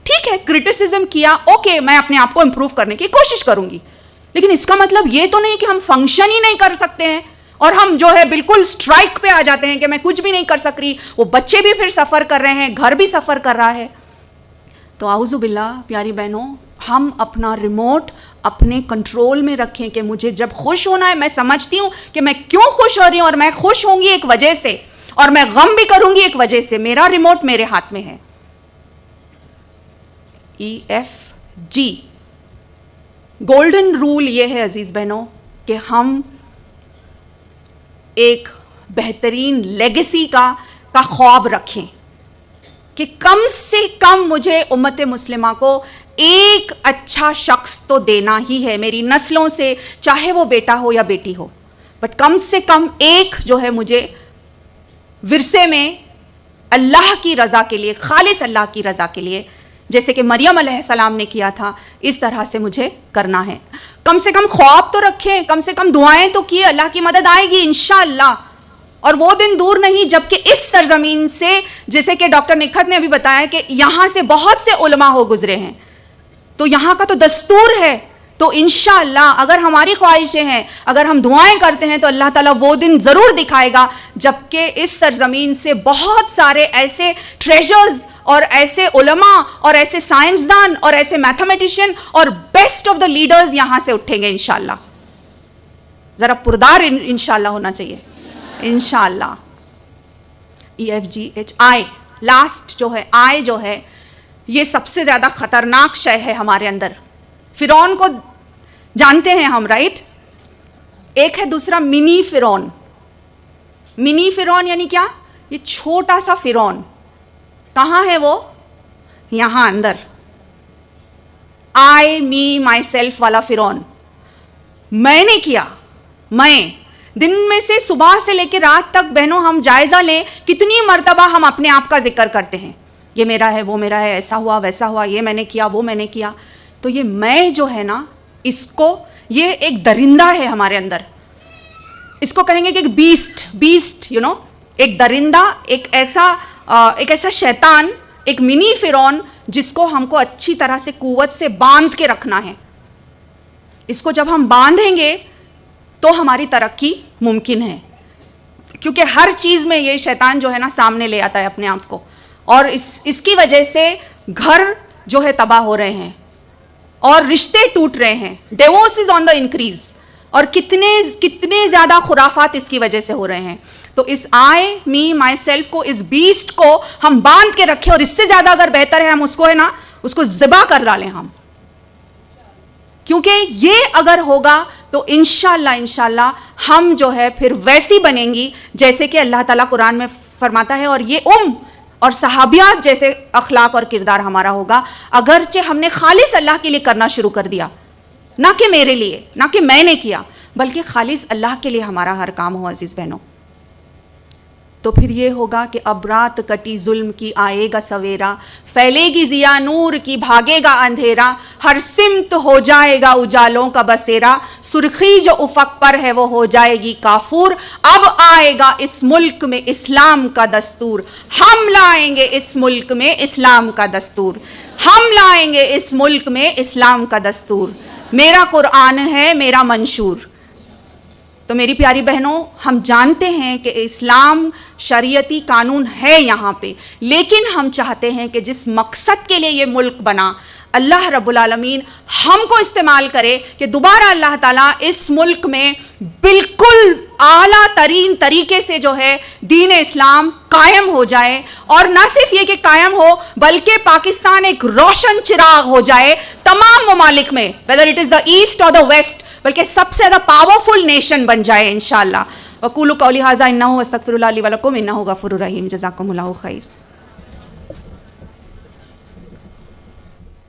[SPEAKER 1] ٹھیک ہے, کرٹیسزم کیا, اوکے, میں اپنے آپ کو امپروو کرنے کی کوشش کروں گی, لیکن اس کا مطلب یہ تو نہیں کہ ہم فنکشن ہی نہیں کر سکتے ہیں اور ہم جو ہے بالکل سٹرائک پہ آ جاتے ہیں کہ میں کچھ بھی نہیں کر سک رہی. وہ بچے بھی پھر سفر کر رہے ہیں, گھر بھی سفر کر رہا ہے. تو اعوذ باللہ پیاری بہنوں, ہم اپنا ریموٹ اپنے کنٹرول میں رکھیں کہ مجھے جب خوش ہونا ہے, میں سمجھتی ہوں کہ میں کیوں خوش ہو رہی ہوں, اور میں خوش ہوں گی ایک وجہ سے, اور میں غم بھی کروں گی ایک وجہ سے. میرا ریموٹ میرے ہاتھ میں ہے. EFG گولڈن رول یہ ہے عزیز بہنوں کہ ہم ایک بہترین لیگیسی کا خواب رکھیں کہ کم سے کم مجھے امت مسلمہ کو ایک اچھا شخص تو دینا ہی ہے میری نسلوں سے, چاہے وہ بیٹا ہو یا بیٹی ہو, بٹ کم سے کم ایک جو ہے مجھے ورثے میں اللہ کی رضا کے لیے, خالص اللہ کی رضا کے لیے, جیسے کہ مریم علیہ السلام نے کیا تھا, اس طرح سے مجھے کرنا ہے. کم سے کم خواب تو رکھیں, کم سے کم دعائیں تو کیے, اللہ کی مدد آئے گی انشاءاللہ. اور وہ دن دور نہیں جب کہ اس سرزمین سے, جیسے کہ ڈاکٹر نکھت نے ابھی بتایا کہ یہاں سے بہت سے علماء ہو گزرے ہیں, تو یہاں کا تو دستور ہے. تو انشاءاللہ اگر ہماری خواہشیں ہیں, اگر ہم دعائیں کرتے ہیں, تو اللہ تعالیٰ وہ دن ضرور دکھائے گا جب کہ اس سرزمین سے بہت سارے ایسے ٹریجرز اور ایسے علماء اور ایسے سائنسدان اور ایسے میتھمیٹیشین اور بیسٹ آف دا لیڈرز یہاں سے اٹھیں گے انشاءاللہ. ذرا پردار انشاءاللہ ہونا چاہیے انشاءاللہ. EFGH آئی, لاسٹ جو ہے آئی جو ہے, یہ سب سے زیادہ خطرناک شے ہے ہمارے اندر. فرعون کو جانتے ہیں ہم, رائٹ. ایک ہے دوسرا منی فرعون. منی فرعون یعنی کیا, یہ چھوٹا سا فرعون. کہاں ہے وہ, یہاں اندر. آئی می مائی سیلف والا فرعون. میں نے کیا, میں دن میں سے صبح سے لے کے رات تک بہنوں ہم جائزہ لیں کتنی مرتبہ ہم اپنے آپ کا ذکر کرتے ہیں, یہ میرا ہے, وہ میرا ہے, ایسا ہوا ویسا ہوا, یہ میں نے کیا, وہ میں نے کیا. تو یہ میں جو ہے نا, اس کو, یہ ایک درندہ ہے ہمارے اندر. اس کو کہیں گے کہ ایک بیسٹ یو نو, ایک درندہ, ایک ایسا شیطان, ایک منی فرعون جس کو ہم کو اچھی طرح سے قوت سے باندھ کے رکھنا ہے. اس کو جب ہم باندھیں گے تو ہماری ترقی ممکن ہے, کیونکہ ہر چیز میں یہ شیطان جو ہے نا سامنے لے آتا ہے اپنے آپ کو, اور اس کی وجہ سے گھر جو ہے تباہ ہو رہے ہیں اور رشتے ٹوٹ رہے ہیں, divorce is on the increase, اور کتنے زیادہ خرافات اس کی وجہ سے ہو رہے ہیں. تو اس آئی می مائی سیلف کو, اس بیسٹ کو ہم باندھ کے رکھیں, اور اس سے زیادہ اگر بہتر ہے ہم اس کو ہے نا, اس کو ذبح کر ڈالیں ہم, کیونکہ یہ اگر ہوگا تو انشاءاللہ ہم جو ہے پھر ویسی بنیں گی جیسے کہ اللہ تعالیٰ قرآن میں فرماتا ہے, اور یہ اور صحابیات جیسے اخلاق اور کردار ہمارا ہوگا, اگرچہ ہم نے خالص اللہ کے لیے کرنا شروع کر دیا, نہ کہ میرے لیے, نہ کہ میں نے کیا, بلکہ خالص اللہ کے لیے ہمارا ہر کام ہو عزیز بہنوں. تو پھر یہ ہوگا کہ اب رات کٹی ظلم کی آئے گا سویرا, پھیلے گی ضیا نور کی بھاگے گا اندھیرا, ہر سمت ہو جائے گا اجالوں کا بسیرا, سرخی جو افق پر ہے وہ ہو جائے گی کافور, اب آئے گا اس ملک میں اسلام کا دستور, ہم لائیں گے اس ملک میں اسلام کا دستور, ہم لائیں گے اس ملک میں اسلام کا دستور, میرا قرآن ہے میرا منشور. تو میری پیاری بہنوں, ہم جانتے ہیں کہ اسلام شریعتی قانون ہے یہاں پہ, لیکن ہم چاہتے ہیں کہ جس مقصد کے لیے یہ ملک بنا, اللہ رب العالمین ہم کو استعمال کرے کہ دوبارہ اللہ تعالیٰ اس ملک میں بالکل اعلیٰ ترین طریقے سے جو ہے دین اسلام قائم ہو جائے, اور نہ صرف یہ کہ قائم ہو بلکہ پاکستان ایک روشن چراغ ہو جائے تمام ممالک میں, whether it is the east or the west, بلکہ سب سے زیادہ پاورفل نیشن بن جائے انشاءاللہ. وقولوا قولی ھذا انہ استغفر اللہ لی ولکم انہ غفور رحیم. جزاکم اللہ خیر.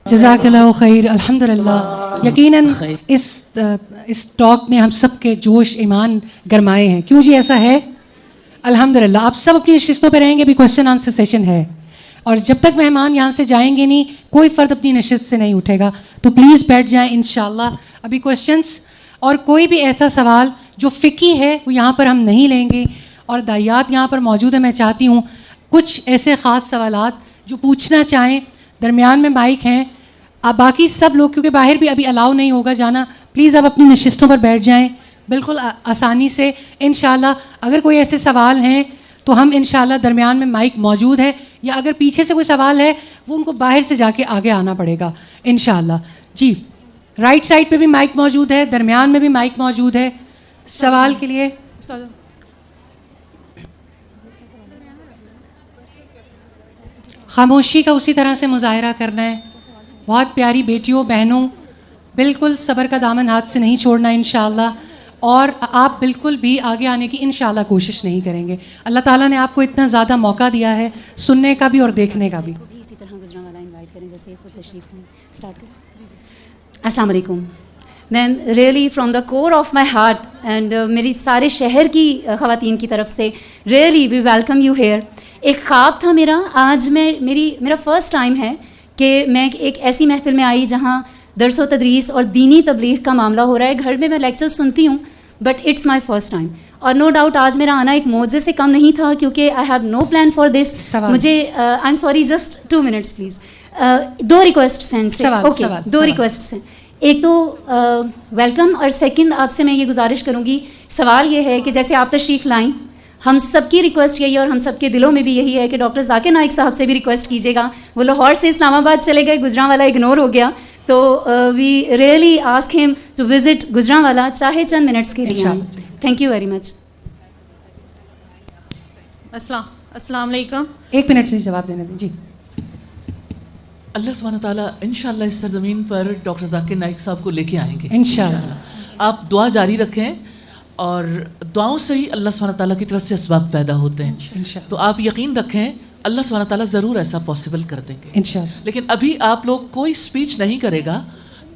[SPEAKER 2] جزاک اللہ خیر. الحمدللہ یقیناً اس ٹاک نے ہم سب کے جوش ایمان گرمائے ہیں. کیوں جی ایسا ہے؟ الحمدللہ. آپ سب اپنی نشستوں پہ رہیں گے, ابھی کوشچن آنسر سیشن ہے, اور جب تک مہمان یہاں سے جائیں گے نہیں کوئی فرد اپنی نشست سے نہیں اٹھے گا. تو پلیز بیٹھ جائیں انشاءاللہ. ابھی کوشچنس اور کوئی بھی ایسا سوال جو فقہی ہے وہ یہاں پر ہم نہیں لیں گے, اور داعیات یہاں پر موجود ہیں. میں چاہتی ہوں کچھ ایسے خاص سوالات جو پوچھنا چاہیں, درمیان میں مائک ہیں, آپ باقی سب لوگ کیونکہ باہر بھی ابھی الاؤ نہیں ہوگا جانا, پلیز آپ اپنی نشستوں پر بیٹھ جائیں بالکل آسانی سے انشاءاللہ. اگر کوئی ایسے سوال ہیں تو ہم انشاءاللہ درمیان میں مائک موجود ہے, یا اگر پیچھے سے کوئی سوال ہے وہ ان کو باہر سے جا کے آگے آنا پڑے گا انشاءاللہ. جی رائٹ سائڈ پہ بھی مائک موجود ہے, درمیان میں بھی مائک موجود ہے سوال کے لیے. خاموشی کا اسی طرح سے مظاہرہ کرنا ہے. بہت پیاری بیٹیوں بہنوں, بالکل صبر کا دامن ہاتھ سے نہیں چھوڑنا انشاءاللہ, اور آپ بالکل بھی آگے آنے کی انشاءاللہ کوشش نہیں کریں گے. اللہ تعالیٰ نے آپ کو اتنا زیادہ موقع دیا ہے سننے کا بھی اور دیکھنے کا بھی.
[SPEAKER 3] اسی طرح گجرانوالا انوائٹ کریں جیسے خود تشریف لیں. اسٹارٹ کریں. السلام علیکم ma'am. Really from the core of my heart and میری سارے شہر کی خواتین کی طرف سے really we welcome you here. ایک خواب تھا میرا, آج میرا فرسٹ ٹائم ہے کہ میں ایک ایسی محفل میں آئی جہاں درس و تدریس اور دینی تبلیغ کا معاملہ ہو رہا ہے. گھر میں لیکچر سنتی ہوں but it's my first time, اور نو ڈاؤٹ آج میرا آنا ایک معجزے سے کم نہیں تھا کیونکہ I have no plan for this. مجھے I am sorry just 2 minutes please. 2 requests ہیں. اوکے 2 ریکویسٹس ہیں. ایک تو ویلکم, اور سیکنڈ آپ سے میں یہ گزارش کروں گی, سوال یہ ہے کہ جیسے آپ تشریف لائیں, ہم سب کی ریکویسٹ یہی ہے اور ہم سب کے دلوں میں بھی یہی ہے کہ ڈاکٹر ذاکر نائک صاحب سے بھی ریکویسٹ کیجیے گا. وہ لاہور سے اسلام آباد چلے گئے, گجرانوالا اگنور ہو گیا, تو وی ریئلی آسک ہم ٹو وزٹ گجرانوالا چاہے چند منٹس کے لیے. Thank you very much.
[SPEAKER 4] السلام علیکم.
[SPEAKER 2] 1 منٹ سے جواب دینا جی.
[SPEAKER 4] اللہ سبحانہ تعالیٰ انشاءاللہ اس سرزمین پر ڈاکٹر ذاکر نائک صاحب کو لے کے آئیں گے
[SPEAKER 2] انشاءاللہ.
[SPEAKER 4] آپ دعا جاری رکھیں, اور دعاؤں سے ہی اللہ سبحانہ تعالیٰ کی طرف سے اسباب پیدا ہوتے ہیں. تو آپ یقین رکھیں اللہ سبحانہ تعالیٰ ضرور ایسا پاسبل کر دیں گے
[SPEAKER 2] انشاءاللہ.
[SPEAKER 4] لیکن ابھی آپ لوگ کوئی اسپیچ نہیں کرے گا,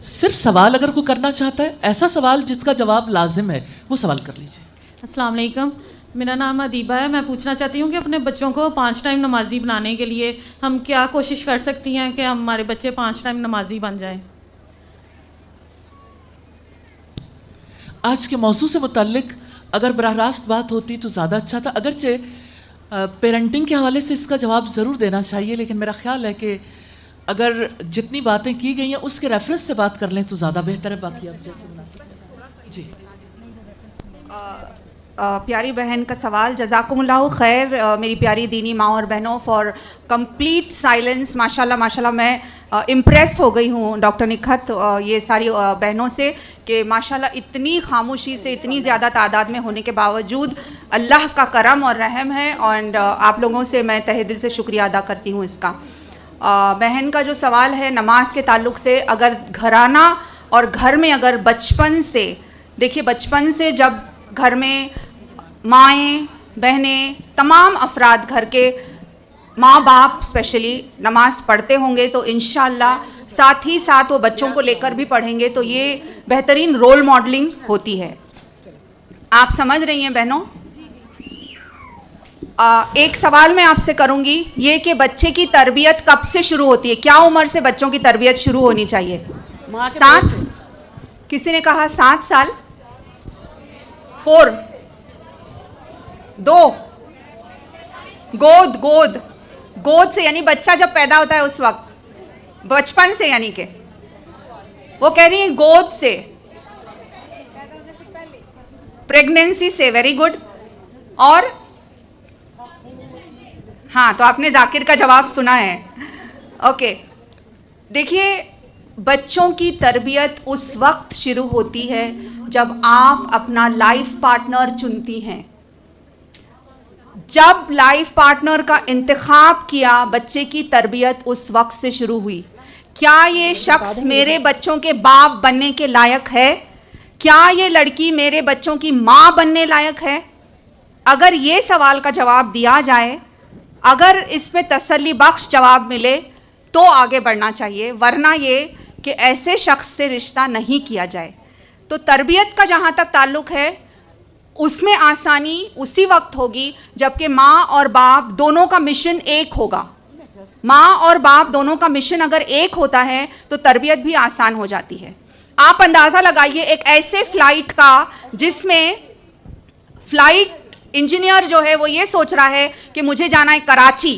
[SPEAKER 4] صرف سوال اگر کوئی کرنا چاہتا ہے, ایسا سوال جس کا جواب لازم ہے وہ سوال کر لیجیے.
[SPEAKER 5] السلام علیکم. میرا نام ادیبہ ہے. میں پوچھنا چاہتی ہوں کہ اپنے بچوں کو 5 ٹائم نمازی بنانے کے لیے ہم کیا کوشش کر سکتی ہیں کہ ہمارے بچے 5 ٹائم نمازی بن جائیں.
[SPEAKER 4] آج کے موضوع سے متعلق اگر براہ راست بات ہوتی تو زیادہ اچھا تھا. اگرچہ پیرنٹنگ کے حوالے سے اس کا جواب ضرور دینا چاہیے, لیکن میرا خیال ہے کہ اگر جتنی باتیں کی گئی ہیں اس کے ریفرنس سے بات کر لیں تو زیادہ بہتر ہے. باقی آپ جی.
[SPEAKER 1] پیاری بہن کا سوال, جزاکم اللہ خیر میری پیاری دینی ماں اور بہنوں فار کمپلیٹ سائلنس. ماشاءاللہ ماشاءاللہ میں امپریس ہو گئی ہوں ڈاکٹر نکھت یہ ساری بہنوں سے کہ ماشاءاللہ اتنی خاموشی سے اتنی زیادہ تعداد میں ہونے کے باوجود اللہ کا کرم اور رحم ہے, اور آپ لوگوں سے میں تہہ دل سے شکریہ ادا کرتی ہوں اس کا. بہن کا جو سوال ہے نماز کے تعلق سے, اگر گھرانہ اور گھر میں اگر بچپن سے دیکھیے, بچپن سے جب گھر میں مائیں بہنیں تمام افراد گھر کے ماں باپ اسپیشلی نماز پڑھتے ہوں گے تو انشاءاللہ ساتھ ہی ساتھ وہ بچوں کو لے کر بھی پڑھیں گے, تو یہ بہترین رول ماڈلنگ ہوتی ہے. آپ سمجھ رہی ہیں بہنوں؟ ایک سوال میں آپ سے کروں گی یہ کہ بچے کی تربیت کب سے شروع ہوتی ہے؟ کیا عمر سے بچوں کی تربیت شروع ہونی چاہیے؟ 7؟ کسی نے کہا 7 سال, 4, 2, گود سے یعنی بچہ جب پیدا ہوتا ہے اس وقت, بچپن سے یعنی کہ وہ کہہ رہی ہیں گود سے, پریگنینسی سے. Very good. اور ہاں تو آپ نے ذاکر کا جواب سنا ہے. اوکے دیکھیے, بچوں کی تربیت اس وقت شروع ہوتی ہے جب آپ اپنا لائف پارٹنر چنتی ہیں. جب لائف پارٹنر کا انتخاب کیا بچے کی تربیت اس وقت سے شروع ہوئی. کیا یہ شخص میرے بچوں کے باپ بننے کے لائق ہے؟ کیا یہ لڑکی میرے بچوں کی ماں بننے لائق ہے؟ اگر یہ سوال کا جواب دیا جائے, اگر اس میں تسلی بخش جواب ملے تو آگے بڑھنا چاہیے, ورنہ یہ کہ ایسے شخص سے رشتہ نہیں کیا جائے. تو تربیت کا جہاں تک تعلق ہے اس میں آسانی اسی وقت ہوگی جب کہ ماں اور باپ دونوں کا مشن ایک ہوگا. ماں اور باپ دونوں کا مشن اگر ایک ہوتا ہے تو تربیت بھی آسان ہو جاتی ہے. آپ اندازہ لگائیے ایک ایسے فلائٹ کا جس میں فلائٹ انجینئر جو ہے وہ یہ سوچ رہا ہے کہ مجھے جانا ہے کراچی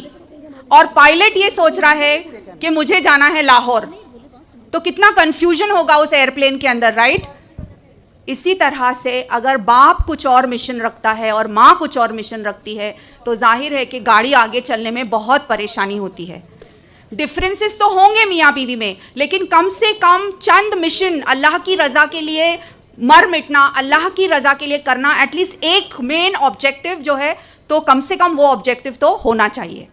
[SPEAKER 1] اور پائلٹ یہ سوچ رہا ہے کہ مجھے جانا ہے لاہور, تو کتنا کنفیوژن ہوگا اس ایئرپلین کے اندر, رائٹ؟ اسی طرح سے اگر باپ کچھ اور مشن رکھتا ہے اور ماں کچھ اور مشن رکھتی ہے تو ظاہر ہے کہ گاڑی آگے چلنے میں بہت پریشانی ہوتی ہے. ڈفرینسز تو ہوں گے میاں بیوی میں, لیکن کم سے کم چند مشن اللہ کی رضا کے لیے مر مٹنا, اللہ کی رضا کے لیے کرنا, ایٹ لیسٹ ایک مین آبجیکٹیو جو ہے تو کم سے کم وہ آبجیکٹیو تو ہونا چاہیے.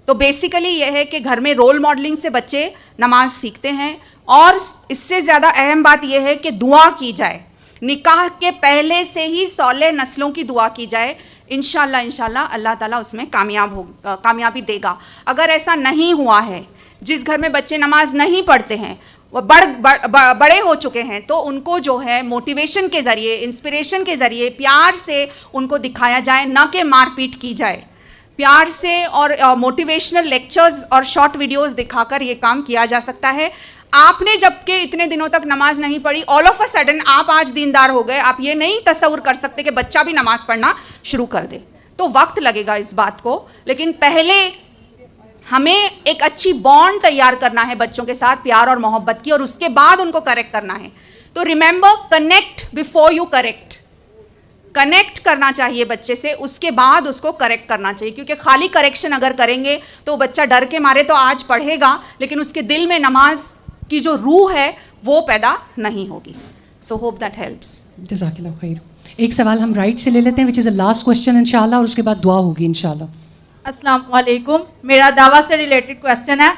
[SPEAKER 1] تو بیسیکلی یہ ہے کہ گھر میں رول ماڈلنگ سے بچے نماز سیکھتے ہیں, اور اس سے زیادہ اہم بات یہ ہے کہ دعا کی جائے, نکاح کے پہلے سے ہی صالح نسلوں کی دعا کی جائے. انشاءاللہ اللہ تعالیٰ اس میں کامیابی دے گا. اگر ایسا نہیں ہوا ہے, جس گھر میں بچے نماز نہیں پڑھتے ہیں, وہ بڑے ہو چکے ہیں, تو ان کو جو ہے موٹیویشن کے ذریعے, انسپریشن کے ذریعے پیار سے ان کو دکھایا جائے, نہ کہ مار پیٹ کی جائے. پیار سے اور موٹیویشنل لیکچرز اور شارٹ ویڈیوز دکھا کر یہ کام کیا جا سکتا ہے. آپ نے جب کہ اتنے دنوں تک نماز نہیں پڑھی, آل آف اے سڈن آپ آج دیندار ہو گئے, آپ یہ نہیں تصور کر سکتے کہ بچہ بھی نماز پڑھنا شروع کر دے. تو وقت لگے گا اس بات کو, لیکن پہلے ہمیں ایک اچھی بانڈ تیار کرنا ہے بچوں کے ساتھ, پیار اور محبت کی, اور اس کے بعد ان کو کریکٹ کرنا ہے. تو remember, connect before you correct. Connect کرنا چاہیے بچے سے, اس کے بعد اس کو کریکٹ کرنا چاہیے, کیونکہ خالی کریکشن اگر کریں گے تو بچہ ڈر کے مارے تو آج پڑھے گا, لیکن اس کے دل میں نماز کی جو روح ہے وہ پیدا نہیں ہوگی. So hope that helps.
[SPEAKER 2] جزاک اللہ خیر. ایک سوال ہم رائٹ سے لے لیتے ہیں, وچ از اے لاسٹ کوسچن انشاءاللہ, اور اس کے بعد دعا ہوگی انشاءاللہ.
[SPEAKER 6] السلام علیکم. میرا دعویٰ سے ریلیٹڈ کویسچن ہے.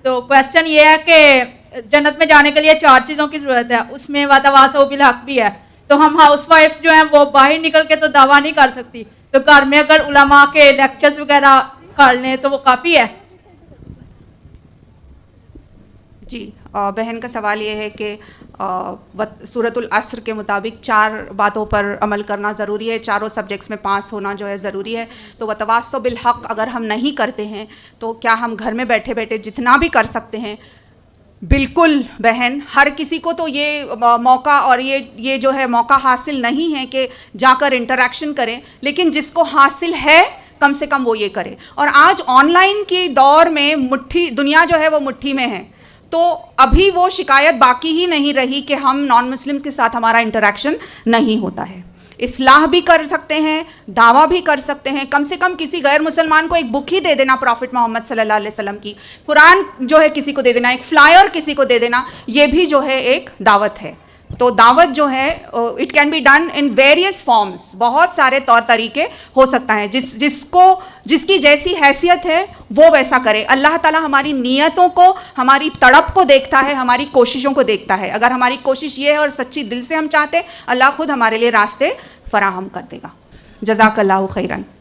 [SPEAKER 6] تو کویسچن یہ ہے کہ جنت میں جانے کے لیے 4 چیزوں کی ضرورت ہے, اس میں وتواصوا بالحق بھی ہے. تو ہم ہاؤس وائفس جو ہیں وہ باہر نکل کے تو دعویٰ نہیں کر سکتی, تو گھر میں اگر علماء کے لیکچرز وغیرہ کر لیں تو وہ کافی ہے.
[SPEAKER 1] جی, بہن کا سوال یہ ہے کہ سورۃ العصر کے مطابق 4 باتوں پر عمل کرنا ضروری ہے, چاروں سبجیکٹس میں پاس ہونا جو ہے ضروری ہے. تو وتواصوا بالحق اگر ہم نہیں کرتے ہیں تو کیا ہم گھر میں بیٹھے بیٹھے جتنا بھی کر سکتے ہیں؟ بالکل بہن, ہر کسی کو تو یہ موقع اور یہ جو ہے موقع حاصل نہیں ہے کہ جا کر انٹریکشن کریں, لیکن جس کو حاصل ہے کم سے کم وہ یہ کرے. اور آج آن لائن کی دور میں دنیا جو ہے وہ مٹھی میں ہے, تو ابھی وہ شکایت باقی ہی نہیں رہی کہ ہم نان مسلمس کے ساتھ ہمارا انٹریکشن نہیں ہوتا ہے. اصلاح بھی کر سکتے ہیں, دعویٰ بھی کر سکتے ہیں. کم سے کم کسی غیر مسلمان کو ایک بک ہی دے دینا پروفٹ محمد صلی اللہ علیہ وسلم کی, قرآن جو ہے کسی کو دے دینا, ایک فلائر کسی کو دے دینا, یہ بھی جو ہے ایک دعوت ہے. تو دعوت جو ہے it can be done in various forms, بہت سارے طور طریقے ہو سکتا ہے. جس کی جیسی حیثیت ہے وہ ویسا کرے. اللہ تعالیٰ ہماری نیتوں کو, ہماری تڑپ کو دیکھتا ہے, ہماری کوششوں کو دیکھتا ہے. اگر ہماری کوشش یہ ہے اور سچی دل سے ہم چاہتے, اللہ خود ہمارے لیے راستے فراہم کر دے گا. جزاک اللہ خیراً.